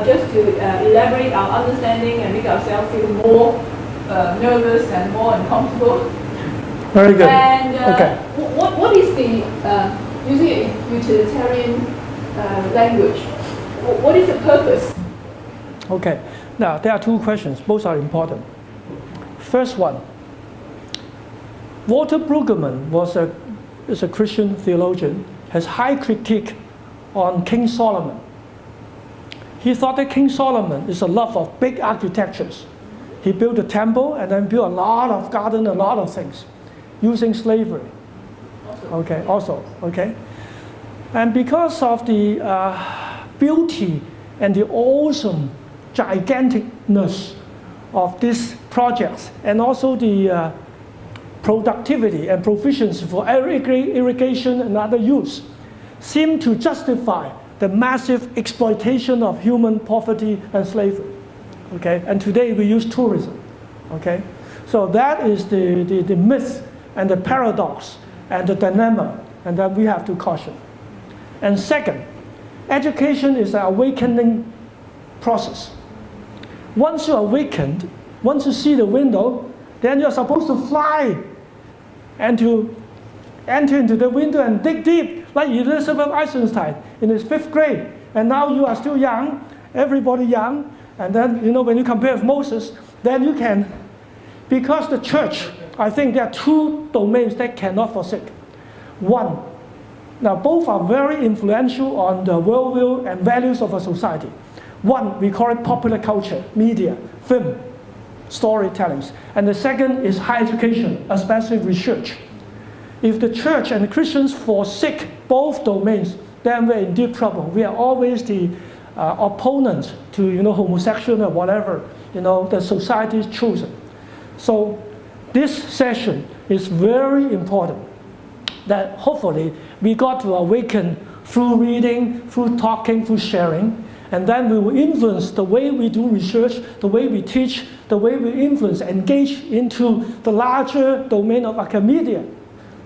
Just to elaborate our understanding and make ourselves feel more nervous and more uncomfortable.
Very good.
And
Okay.
what is the, using a utilitarian language, what is the purpose?
Okay. Now, there are 2 questions. Both are important. First one, Walter Brueggemann is a Christian theologian, has high critique on King Solomon. He thought that King Solomon is a love of big architectures. He built a temple and then built a lot of garden, a lot of things, using slavery. Okay, also, okay? And because of the beauty and the awesome giganticness of these projects, and also the productivity and proficiency for irrigation and other use, seem to justify the massive exploitation of human poverty and slavery. Okay, and today we use tourism. Okay, so that is the myth and the paradox and the dilemma, and that we have to caution. And second, education is an awakening process. Once you're awakened, once you see the window, then you're supposed to fly and to enter into the window and dig deep, like Elizabeth Eisenstein in his 5th grade. And now you are still young, everybody young, and then, you know, when you compare with Moses, then you can, because the church, I think there are 2 domains that cannot forsake. One, now both are very influential on the worldview and values of a society. One, we call it popular culture, media, film, storytellings. And the second is higher education, especially research. If the church and the Christians forsake both domains, then we're in deep trouble. We are always the opponents to, you know, homosexual or whatever, you know, the society is chosen. So this session is very important, that hopefully we got to awaken through reading, through talking, through sharing, and then we will influence the way we do research, the way we teach, the way we influence, engage into the larger domain of academia.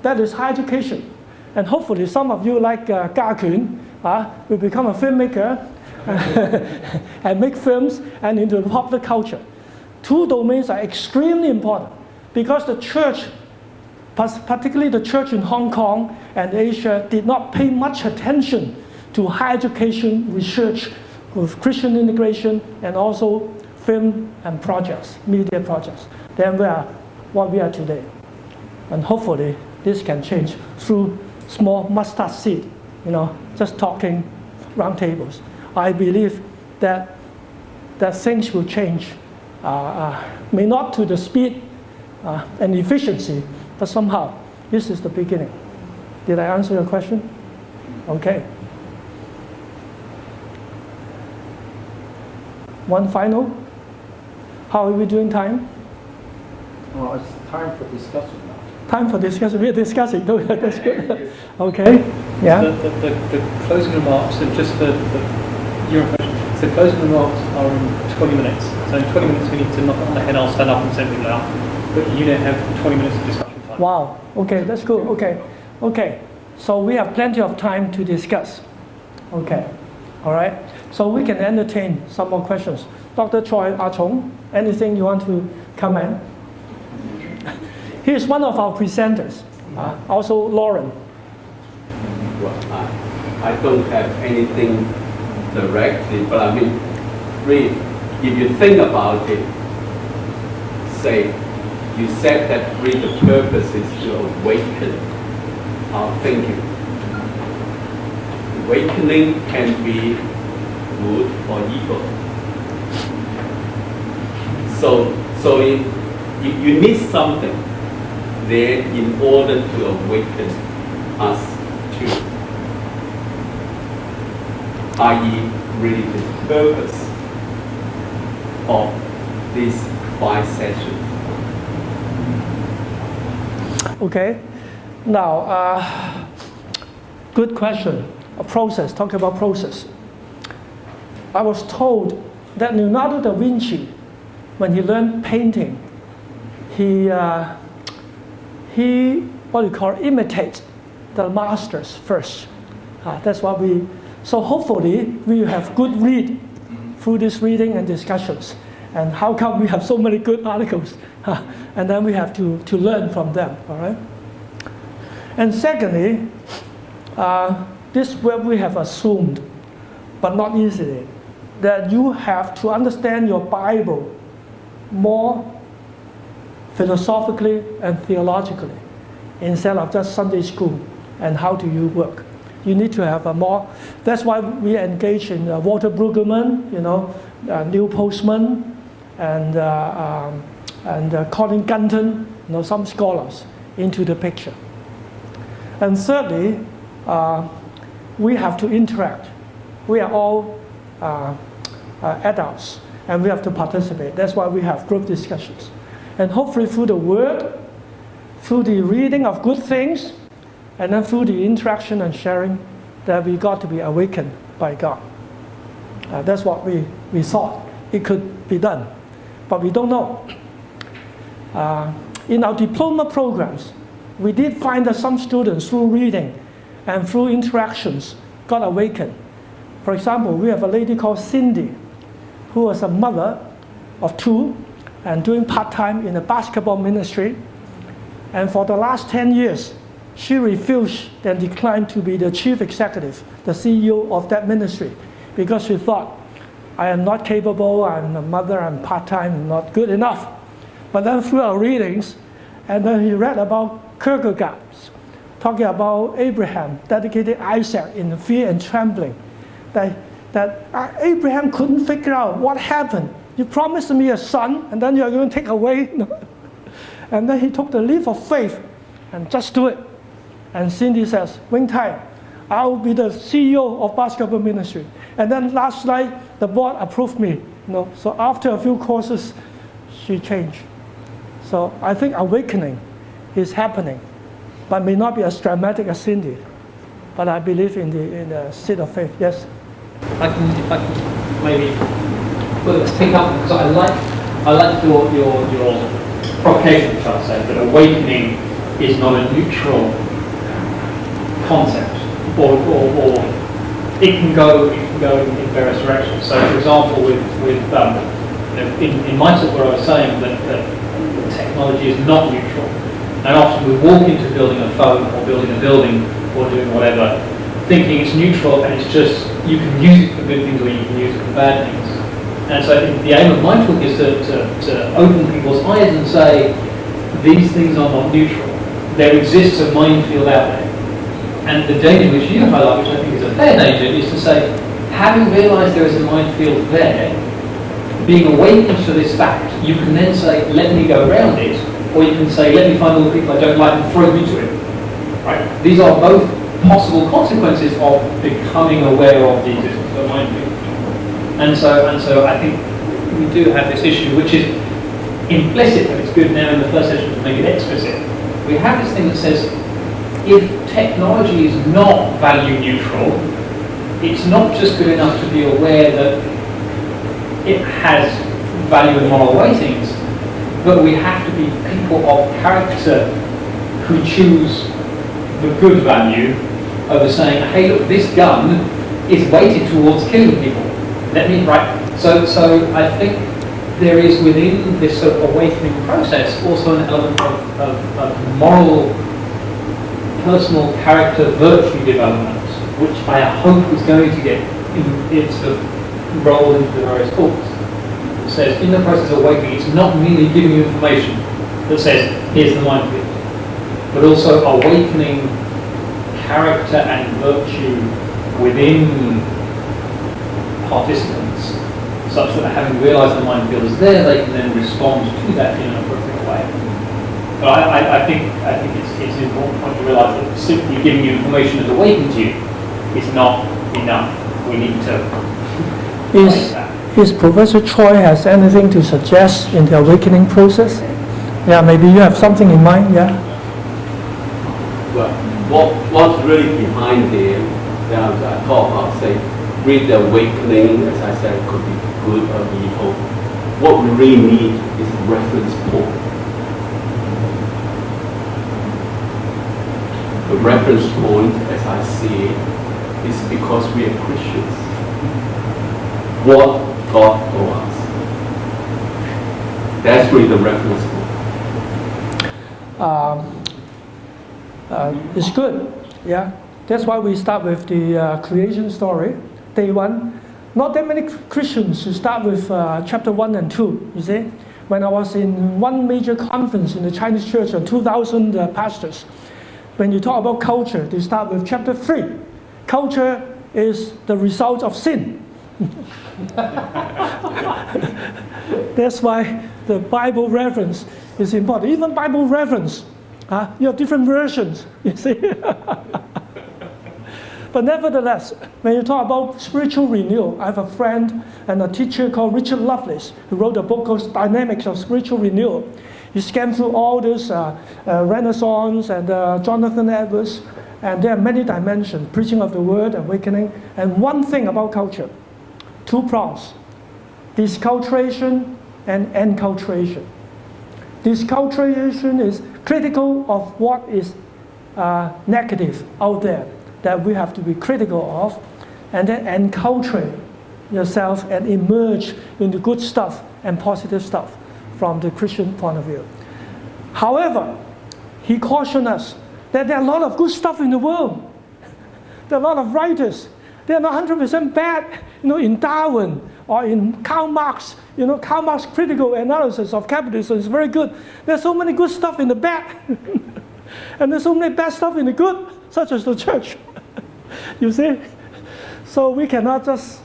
That is higher education. And hopefully some of you like Ga Kun will become a filmmaker and make films and into popular culture. 2 domains are extremely important because the church, particularly the church in Hong Kong and Asia, did not pay much attention to higher education research with Christian integration and also film and projects, media projects. Then we are what we are today. And hopefully this can change through small mustard seed, you know, just talking round tables. I believe that things will change, may not to the speed and efficiency, but somehow this is the beginning. Did I answer your question? Okay. One final. How are we doing time?
Well, it's time for discussion now.
Time for discussion. We're discussing. No, that's good. Okay. Yeah.
The closing remarks, so just for your impression, so the closing remarks are in 20 minutes. So in 20 minutes we need to knock it on the head, I'll stand up and send people out. But you don't have 20 minutes of discussion time.
Wow. Okay, that's good. Okay. Okay. So we have plenty of time to discuss. Okay. All right. So we can entertain some more questions. Dr. Choi Ah-Chung, anything you want to comment? Here's one of our presenters, also Lauren.
Well, I don't have anything directly, but I mean, really, if you think about it, say, you said that really the purpose is to awaken our thinking. Awakening can be good or evil. So you need something there in order to awaken us to, i.e. really the purpose of this 5 sessions.
Okay. Now, good question. A process. Talk about process. I was told that Leonardo da Vinci, when he learned painting, he what you call imitate the masters first. That's what we. So hopefully we have good read through this reading and discussions. And how come we have so many good articles? And then we have to learn from them. All right. And secondly, this web we have assumed, but not easily, that you have to understand your Bible more philosophically and theologically instead of just Sunday school and how do you work. You need to have a more, that's why we engage in Walter Brueggemann, Neil Postman, and Colin Gunton, some scholars into the picture. And thirdly, we have to interact. We are all adults, and we have to participate. That's why we have group discussions. And hopefully through the word, through the reading of good things, and then through the interaction and sharing, that we got to be awakened by God. That's what we thought it could be done, but we don't know. In our diploma programs, we did find that some students through reading and through interactions got awakened. For example, we have a lady called Cindy, who was a mother of 2 and doing part-time in a basketball ministry. And for the last 10 years, she refused and declined to be the chief executive, the CEO of that ministry, because she thought, I am not capable, I'm a mother, I'm part-time, not good enough. But then through our readings, and then he read about Kierkegaard, talking about Abraham dedicated Isaac in fear and trembling, that Abraham couldn't figure out what happened. You promised me a son, and then you're going to take away. And then he took the leap of faith and just do it. And Cindy says, Wing Tai, I'll be the CEO of basketball ministry. And then last night, the board approved me. So after a few courses, she changed. So I think awakening is happening, but may not be as dramatic as Cindy. But I believe in the seed of faith. Yes.
If I can maybe pick up, because I like your provocation, which I say, that awakening is not a neutral concept, or it can go in various directions. So, for example, in my talk where I was saying that technology is not neutral, and often we walk into building a phone or building a building or doing whatever, thinking it's neutral and it's just you can use it for good things or you can use it for bad things. And so I think the aim of my talk is to open people's eyes and say these things are not neutral. There exists a minefield out there. And the danger which you highlight, which I think is a fair danger, is to say, having realised there is a minefield there, being awakened to this fact, you can then say, let me go around it, or you can say, let me find all the people I don't like and throw them into it. Right? These are both possible consequences of becoming aware of the existence of a minefield. And so I think we do have this issue, which is implicit, but it's good now in the first session to make it explicit. We have this thing that says, if technology is not value neutral, it's not just good enough to be aware that it has value and moral weightings, but we have to be people of character who choose the good value over saying, hey look, this gun is weighted towards killing people. So I think there is within this sort of awakening process also an element of moral, personal character, virtue development, which I hope is going to get sort of rolled into the various talks. It says in the process of awakening, it's not merely giving you information that says, here's the minefield, but also awakening character and virtue within participants, such that having realised the minefield is there, they can then respond to that in an appropriate way. But I think it's an important point to realise that simply giving you information that awakens you is not enough. We need to
Is Professor Choi has anything to suggest in the awakening process? Yeah, maybe you have something in mind, yeah?
Well, what's really behind the talk about, say, read the awakening, as I said, could be good or evil. What we really need is a reference point. The reference point, as I see it, is because we are Christians. What God told us. That's really the reference point.
It's good, yeah. That's why we start with the creation story, day one. Not that many Christians who start with chapter 1 and 2, you see. When I was in one major conference in the Chinese church of 2,000 pastors, when you talk about culture, they start with chapter 3. Culture is the result of sin. That's why the Bible reference is important. Even Bible reference, you have different versions, you see. But nevertheless, when you talk about spiritual renewal, I have a friend and a teacher called Richard Lovelace, who wrote a book called Dynamics of Spiritual Renewal. He scanned through all this Renaissance and Jonathan Edwards, and there are many dimensions, preaching of the word, awakening, and one thing about culture, 2 prongs, disculturation and enculturation. Disculturation is critical of what is negative out there that we have to be critical of, and then enculturate yourself and emerge into good stuff and positive stuff from the Christian point of view. However, he cautioned us that there are a lot of good stuff in the world. There are a lot of writers. They are not 100% bad, in Darwin or in Karl Marx. Karl Marx critical analysis of capitalism is very good. There's so many good stuff in the bad, and there's so many bad stuff in the good, such as the church. You see? So we cannot just,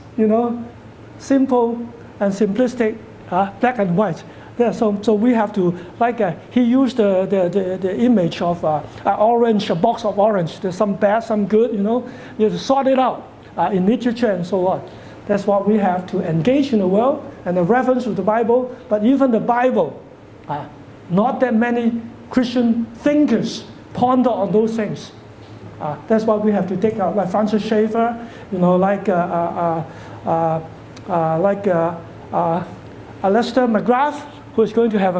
simple and simplistic, black and white. So we have to, he used the image of an orange, a box of orange. There's some bad, some good, You have to sort it out in literature and so on. That's what we have to engage in the world, and the reference to the Bible. But even the Bible, not that many Christian thinkers ponder on those things. That's why we have to take out, like Francis Schaeffer, Lester McGrath, who is going to have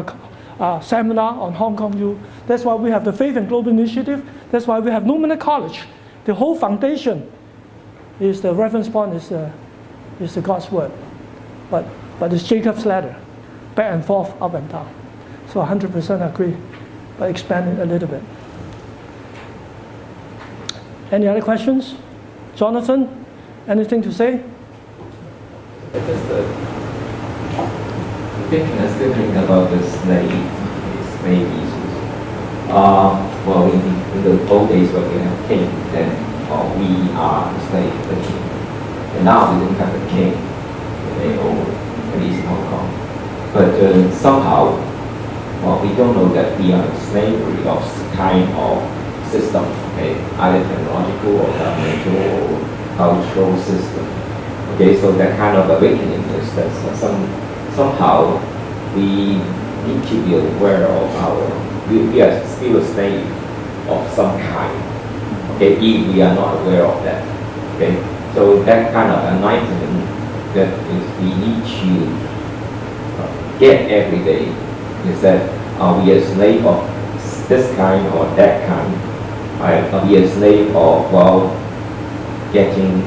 a seminar on Hong Kong U. That's why we have the Faith and Global Initiative. That's why we have Lumina College. The whole foundation is the reference point is the God's Word. But it's Jacob's ladder, back and forth, up and down. So 100% agree, but expand it a little bit. Any other questions? Jonathan, anything to say?
Just thinking about the slave issues. Well, in the old days when we have king, then we are the slave of the king. And now we don't have a king, at least in Hong Kong. But somehow, we don't know that we are in slavery of kind of system, either technological or governmental or cultural system. So that kind of awakening is that somehow we need to be aware of we are still a slave of some kind. If we are not aware of that. So that kind of enlightenment that we need to get every day is that are we a slave of this kind or that kind? Are we a slave of getting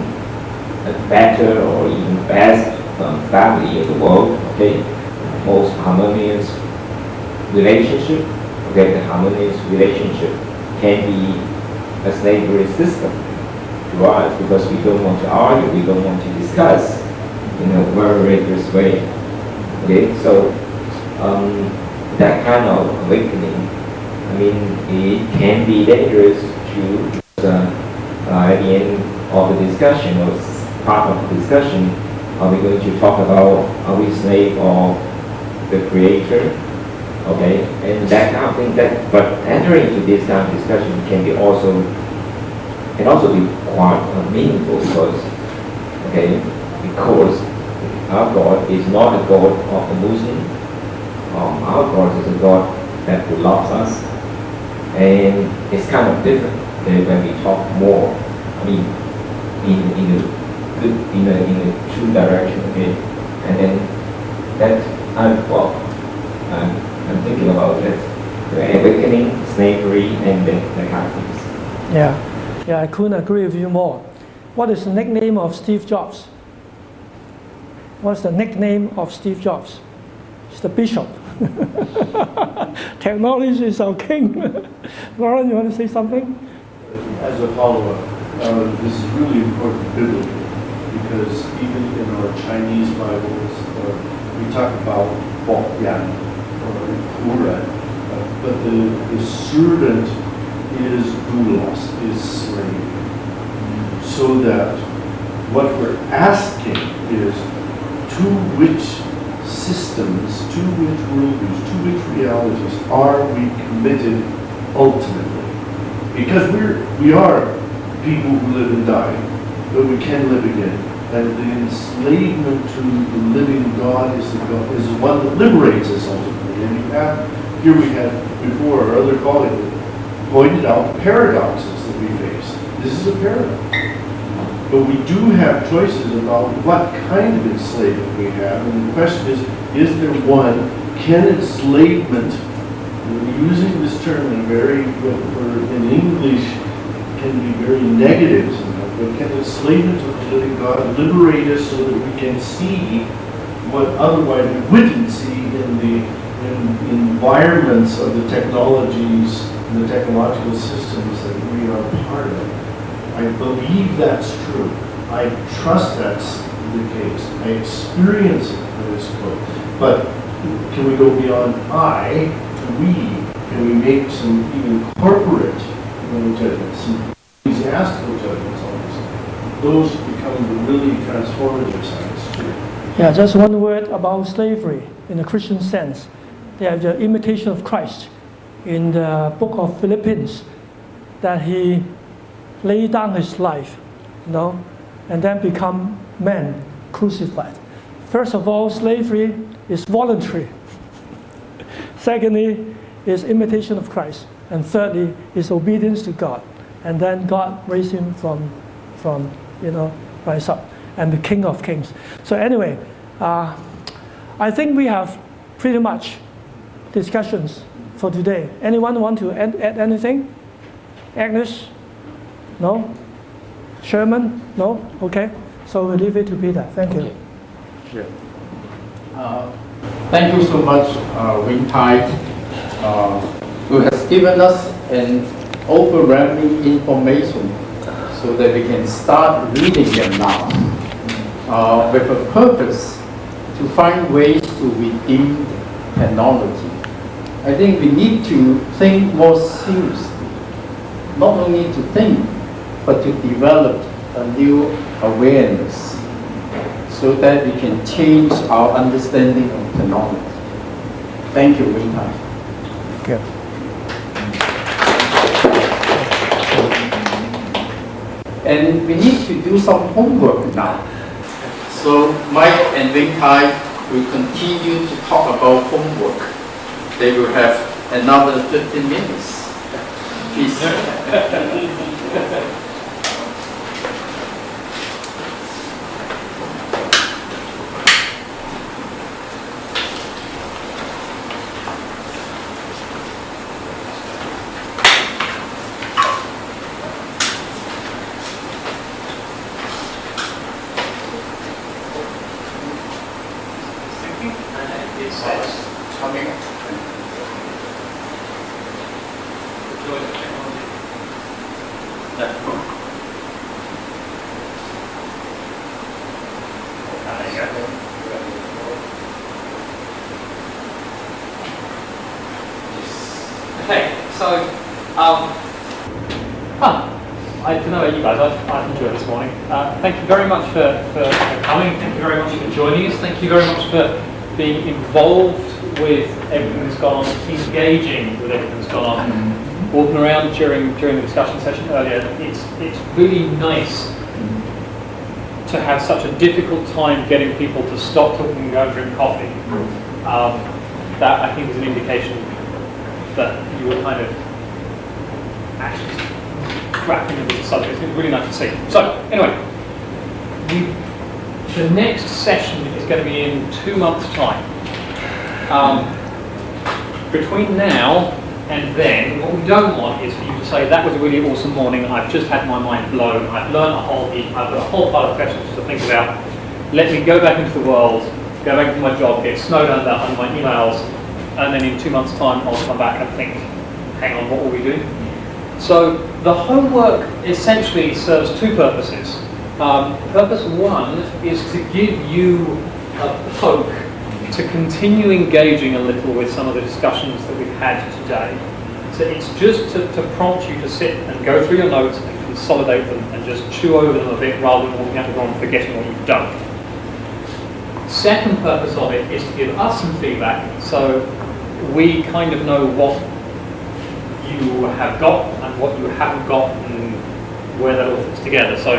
a better or even best family in the world? Most harmonious relationship. The harmonious relationship can be a slavery system to us because we don't want to argue, we don't want to discuss in a very rigorous way. So that kind of awakening, it can be dangerous to, at the end of the discussion, or part of the discussion, are we going to talk about, are we slave of the Creator? And that kind of thing, but entering into this kind of discussion can also be quite meaningful because our God is not a God of the Muslim. Our God is a God that loves us, and it's kind of different when we talk more. In the in the true direction again. And then that I'm thinking about that, the awakening, slavery, and the captives.
Yeah, I couldn't agree with you more. What is the nickname of Steve Jobs? What's the nickname of Steve Jobs? It's the bishop. Technology is our king. Lauren, you want to say something?
As a follow-up, this is really important biblically, because even in our Chinese Bibles, we talk about Bokyan or Kuran, but the servant is doulos, is slave. So that what we're asking is, to which systems, to which worldviews, to which realities are we committed ultimately? Because we are people who live and die, but we can live again. And the enslavement to the living God is the one that liberates us ultimately. And here we have before, our other colleague pointed out the paradoxes that we face. This is a paradox. But we do have choices about what kind of enslavement we have. And the question is there one? Can enslavement, using this term in English, can be very negative, but can enslavement of the living God liberate us so that we can see what otherwise we wouldn't see in the environments of the technologies and the technological systems that we are part of? I believe that's true. I trust that's the case. I experience it in this book. But can we go beyond I to we? Can we make some even corporate judgments, some ecclesiastical judgments on this? Those become the really transformative sides too.
Yeah, just one word about slavery in a Christian sense. They have the imitation of Christ in the book of Philippians, that he laid down his life, and then become man crucified. First of all, slavery is voluntary. Secondly, is imitation of Christ. And thirdly, is obedience to God. And then God raised him from rise up and the King of Kings. So anyway, I think we have pretty much discussions for today. Anyone want to add anything? Agnes? No? Sherman? No? Okay. So we'll leave it to Peter. Thank you.
Sure. Thank you so much, Wing Tai, who has given us an overwhelming information so that we can start reading them now with a purpose to find ways to redeem technology. I think we need to think more seriously, not only to think, but to develop a new awareness so that we can change our understanding of technology. Thank you, Wing Tai.
Okay.
And we need to do some homework now. So Mike and Wing Tai will continue to talk about homework. They will have another 15 minutes. Please.
Okay, so I don't know about you guys, I've enjoyed this morning. Thank you very much for coming, thank you very much for joining us, thank you very much for being involved with everything that's gone on, engaging with everything that's gone on, walking around during the discussion session earlier. It's really nice to have such a difficult time getting people to stop talking and go and drink coffee. That I think is an indication that you were kind of actually grappling with the subject. It's really nice to see. So, anyway, the next session is going to be in 2 months' time. Between now and then, what we don't want is for you to say, that was a really awesome morning, I've just had my mind blown, I've learned a whole heap, I've got a whole pile of questions to think about, let me go back into the world, go back to my job, get snowed under on my emails, and then in 2 months' time I'll come back and think, hang on, what will we do? So the homework essentially serves two purposes. Purpose one is to give you a poke to continue engaging a little with some of the discussions that we've had today. So it's just to prompt you to sit and go through your notes and consolidate them and just chew over them a bit rather than walking out the door and forgetting what you've done. Second purpose of it is to give us some feedback so we kind of know what you have got and what you haven't got and where that all fits together. So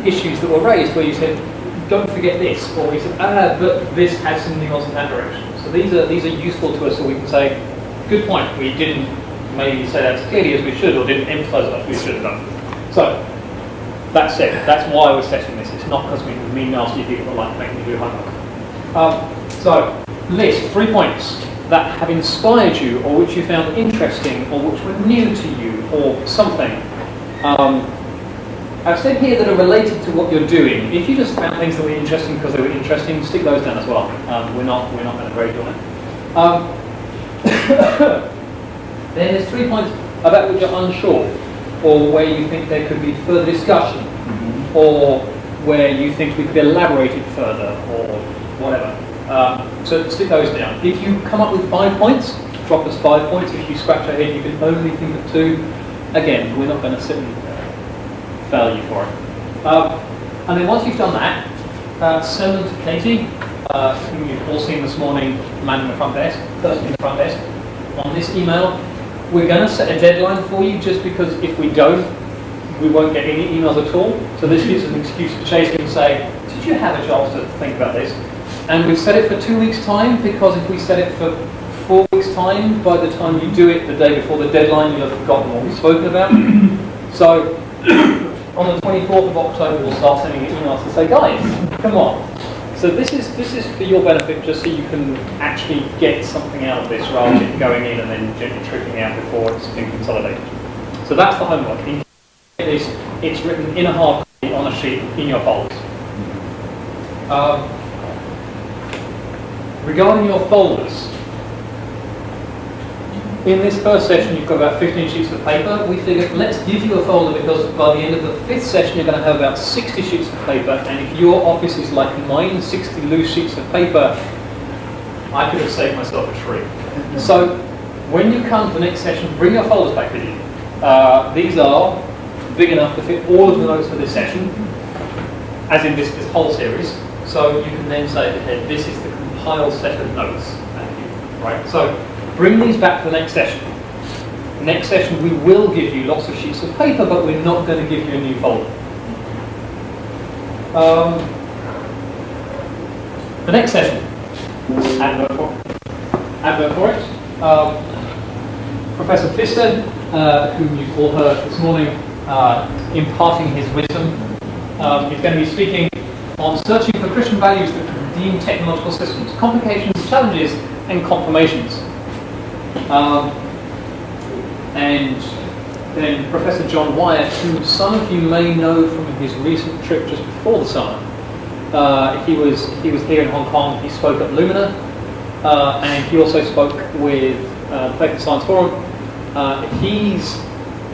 issues that were raised where you said, don't forget this, or we said, but this has something else in that direction. So these are useful to us so we can say, good point, we didn't maybe say that as clearly as we should or didn't emphasize as much as we should have done. So, that said, that's why we're setting this. It's not because we mean nasty people that like making you do homework. So, list 3 points that have inspired you or which you found interesting or which were new to you or something. I've said here that are related to what you're doing. If you just found things that were interesting because they were interesting, stick those down as well. We're not going to grade you on it. Then there's 3 points about which you're unsure, or where you think there could be further discussion, or where you think we could elaborate it further, or whatever. So stick those down. If you come up with 5 points, drop us 5 points. If you scratch your head, you can only think of 2. Again, we're not going to sit and fail you for it. And then once you've done that, send them to Katie, whom you've all seen this morning, man in the front desk, person in the front desk, on this email. We're going to set a deadline for you just because if we don't, we won't get any emails at all. So this gives us an excuse to chase you and say, did you have a chance to think about this? And we've set it for 2 weeks' time because if we set it for 4 weeks' time, by the time you do it the day before the deadline, you'll have forgotten what we've spoken about. So on the 24th of October, we'll start sending emails to say, guys, come on. So this is for your benefit, just so you can actually get something out of this rather than going in and then gently trickling out before it's been consolidated. So that's the homework. It's written in a hard copy on a sheet in your folders. Regarding your folders, in this first session you've got about 15 sheets of paper. We figured let's give you a folder because by the end of the 5th session you're going to have about 60 sheets of paper, and if your office is like mine, 60 loose sheets of paper, I could have saved myself a tree. So when you come to the next session, bring your folders back with you. These are big enough to fit all of the notes for this session, as in this whole series. So you can then say, okay, this is the compiled set of notes. Thank you. Right? So bring these back for the next session. Next session we will give you lots of sheets of paper, but we're not going to give you a new folder. The next session, advert for it. Professor Pfister, whom you've all heard this morning, imparting his wisdom, is going to be speaking on searching for Christian values that can redeem technological systems, complications, challenges, and confirmations. And then Professor John Wyatt, who some of you may know from his recent trip just before the summer. He was here in Hong Kong. He spoke at Lumina, and he also spoke with Paper Science Forum. He's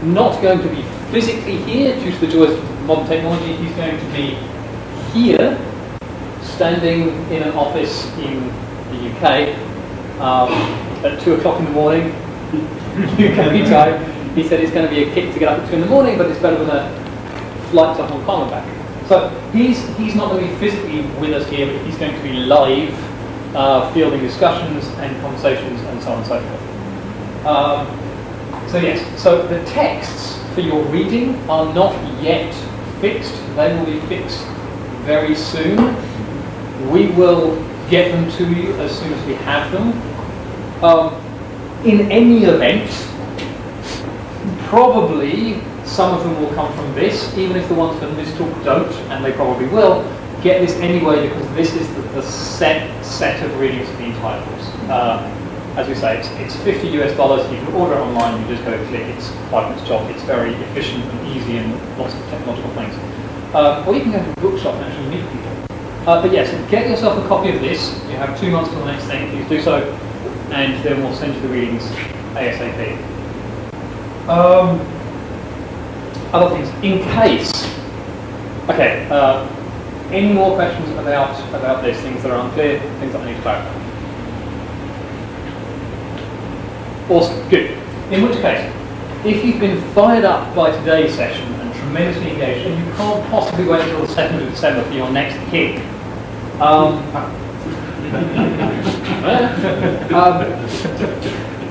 not going to be physically here due to the joys of modern technology. He's going to be here, standing in an office in the UK at 2 o'clock in the morning, UK time. He said it's going to be a kick to get up at 2 in the morning, but it's better than a flight to Hong Kong and back. So he's not going to be physically with us here, but he's going to be live, fielding discussions and conversations and so on and so forth. So yes, so the texts for your reading are not yet fixed. They will be fixed very soon. We will get them to you as soon as we have them. In any event, probably some of them will come from this, even if the ones from this talk don't, and they probably will, get this anyway because this is the set of readings of the titles. As we say, it's $50 US, you can order it online, you just go click, it's a 5 minutes job, it's very efficient and easy and lots of technological things. Or you can go to a bookshop and actually meet people. But yes, get yourself a copy of this, you have 2 months till the next thing, please do so, and then we'll send you the readings ASAP. Other things, in case, okay, any more questions about this, things that are unclear, things that I need to clarify? Awesome, good. In which case, if you've been fired up by today's session and tremendously engaged, and you can't possibly wait until the 2nd of December for your next kick,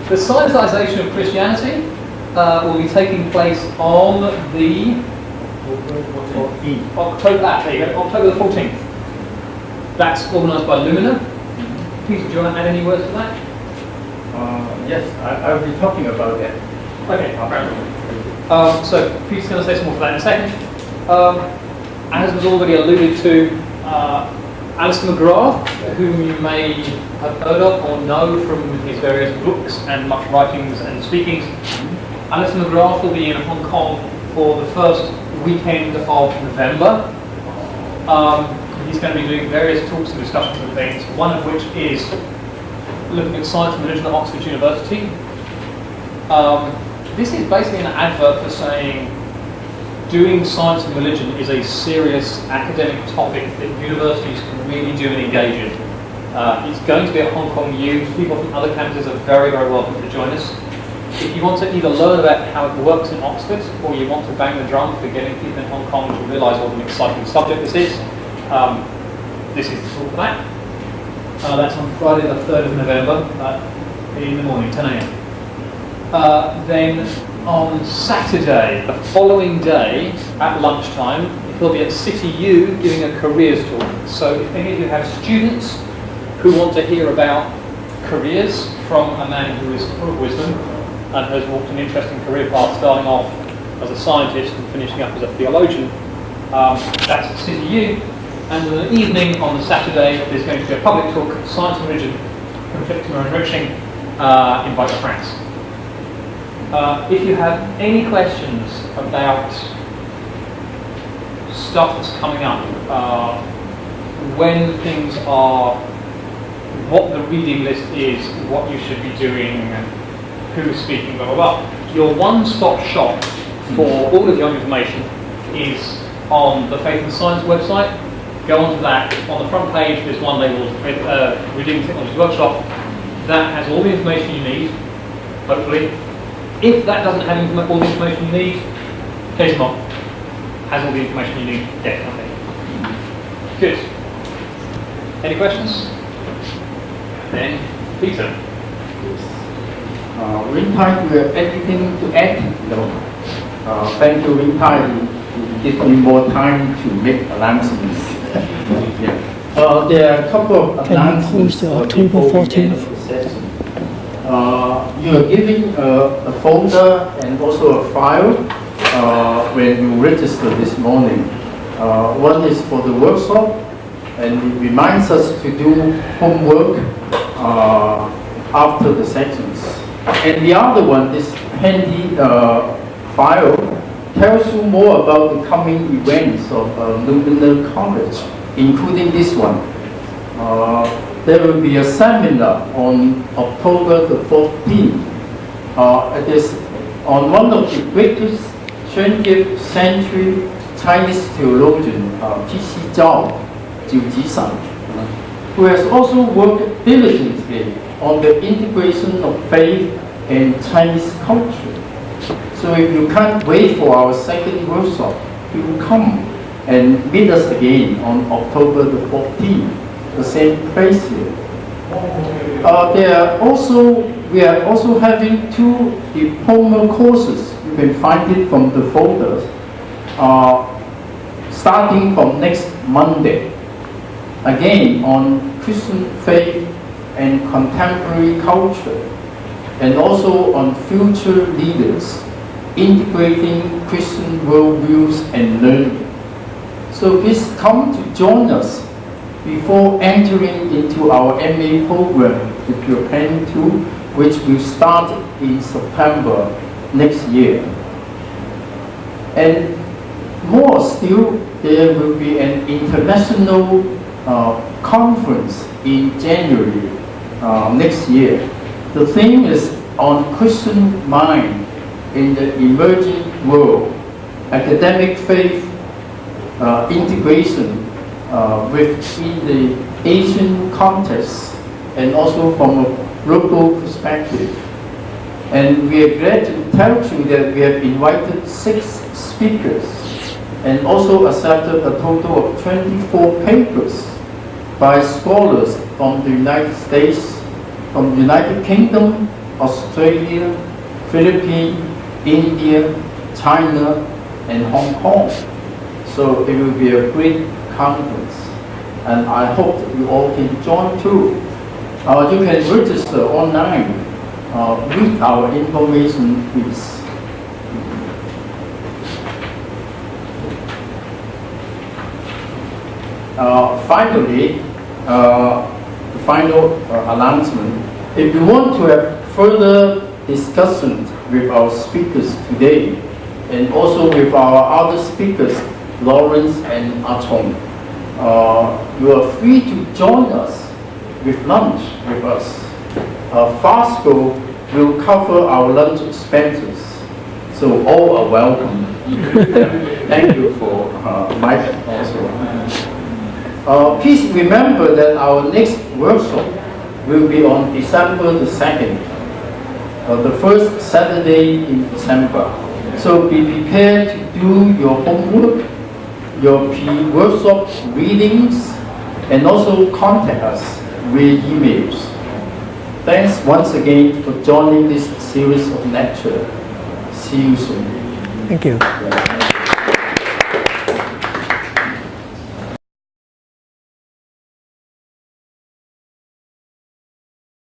the Scientisation of Christianity will be taking place on the October the 14th. That's organised by Lumina. Peter, do you want to add any words to that?
Yes, I'll be talking about that.
Okay. So Peter's going to say some more for that in a second. As was already alluded to, Alistair McGrath, whom you may have heard of or know from his various books and much writings and speakings, Alistair McGrath will be in Hong Kong for the first weekend of November. He's going to be doing various talks and discussions and things, one of which is looking at science and religion at Oxford University. This is basically an advert for saying doing science and religion is a serious academic topic that universities can really do and engage in. It's going to be at Hong Kong U. People from other campuses are very, very welcome to join us. If you want to either learn about how it works in Oxford, or you want to bang the drum for getting people in Hong Kong to realise what an exciting subject this is the talk for that. That's on Friday the 3rd of November in the morning, 10 a.m. Then on Saturday, the following day, at lunchtime, he'll be at City U giving a careers talk. So if any of you have students who want to hear about careers from a man who is full of wisdom and has walked an interesting career path, starting off as a scientist and finishing up as a theologian, that's at City U. And in the evening on the Saturday, there's going to be a public talk, Science and Religion, Conflicting or Enriching, invite your friends. If you have any questions about stuff that's coming up, when things are, what the reading list is, what you should be doing, who's speaking, blah, blah, blah, your one-stop shop for all of your information is on the Faith and Science website. Go onto that. On the front page, there's one labelled Reading Technology Workshop. That has all the information you need, hopefully. If that doesn't have all the information you need, CaseMod has all the information you need, definitely. Good. Any questions? Then, Peter.
Wintai, do you have anything to add? No. Thank you, Wintai. You give me more time to make announcements. There are a couple of announcements
October 14th.
You are giving a folder and also a file when you register this morning. One is for the workshop, and it reminds us to do homework after the sessions. And the other one, this handy file, tells you more about the coming events of Lumina College, including this one. There will be a seminar on October the 14th. It is on one of the greatest 20th century Chinese theologian, P.C. Zhao, Jiu Jishan, who has also worked diligently on the integration of faith and Chinese culture. So if you can't wait for our second workshop, you will come and meet us again on October the 14th, the same place here. We are also having 2 diploma courses. You can find it from the folders, starting from next Monday. Again, on Christian faith and contemporary culture, and also on future leaders. integrating Christian worldviews and learning. So please come to join us before entering into our MA program if you're planning to, which will start in September next year. And more still, there will be an international conference in January next year. The theme is on Christian mind in the emerging world, academic faith integration within the Asian context and also from a global perspective. And we are glad to tell you that we have invited 6 speakers and also accepted a total of 24 papers by scholars from the United States, from the United Kingdom, Australia, Philippines, India, China, and Hong Kong. So it will be a great conference, and I hope that you all can join too. You can register online, read our information, please. Finally, the final announcement. If you want to have further discussions with our speakers today, and also with our other speakers, Lawrence and Achong, you are free to join us with lunch with us. Fastgo will cover our lunch expenses, so all are welcome. Thank you for Mike also. Please remember that our next workshop will be on December the 2nd, the first Saturday in December. So be prepared to do your homework, your pre-workshop readings, and also contact us via emails. Thanks once again for joining this series of lecture. See you soon.
Thank you.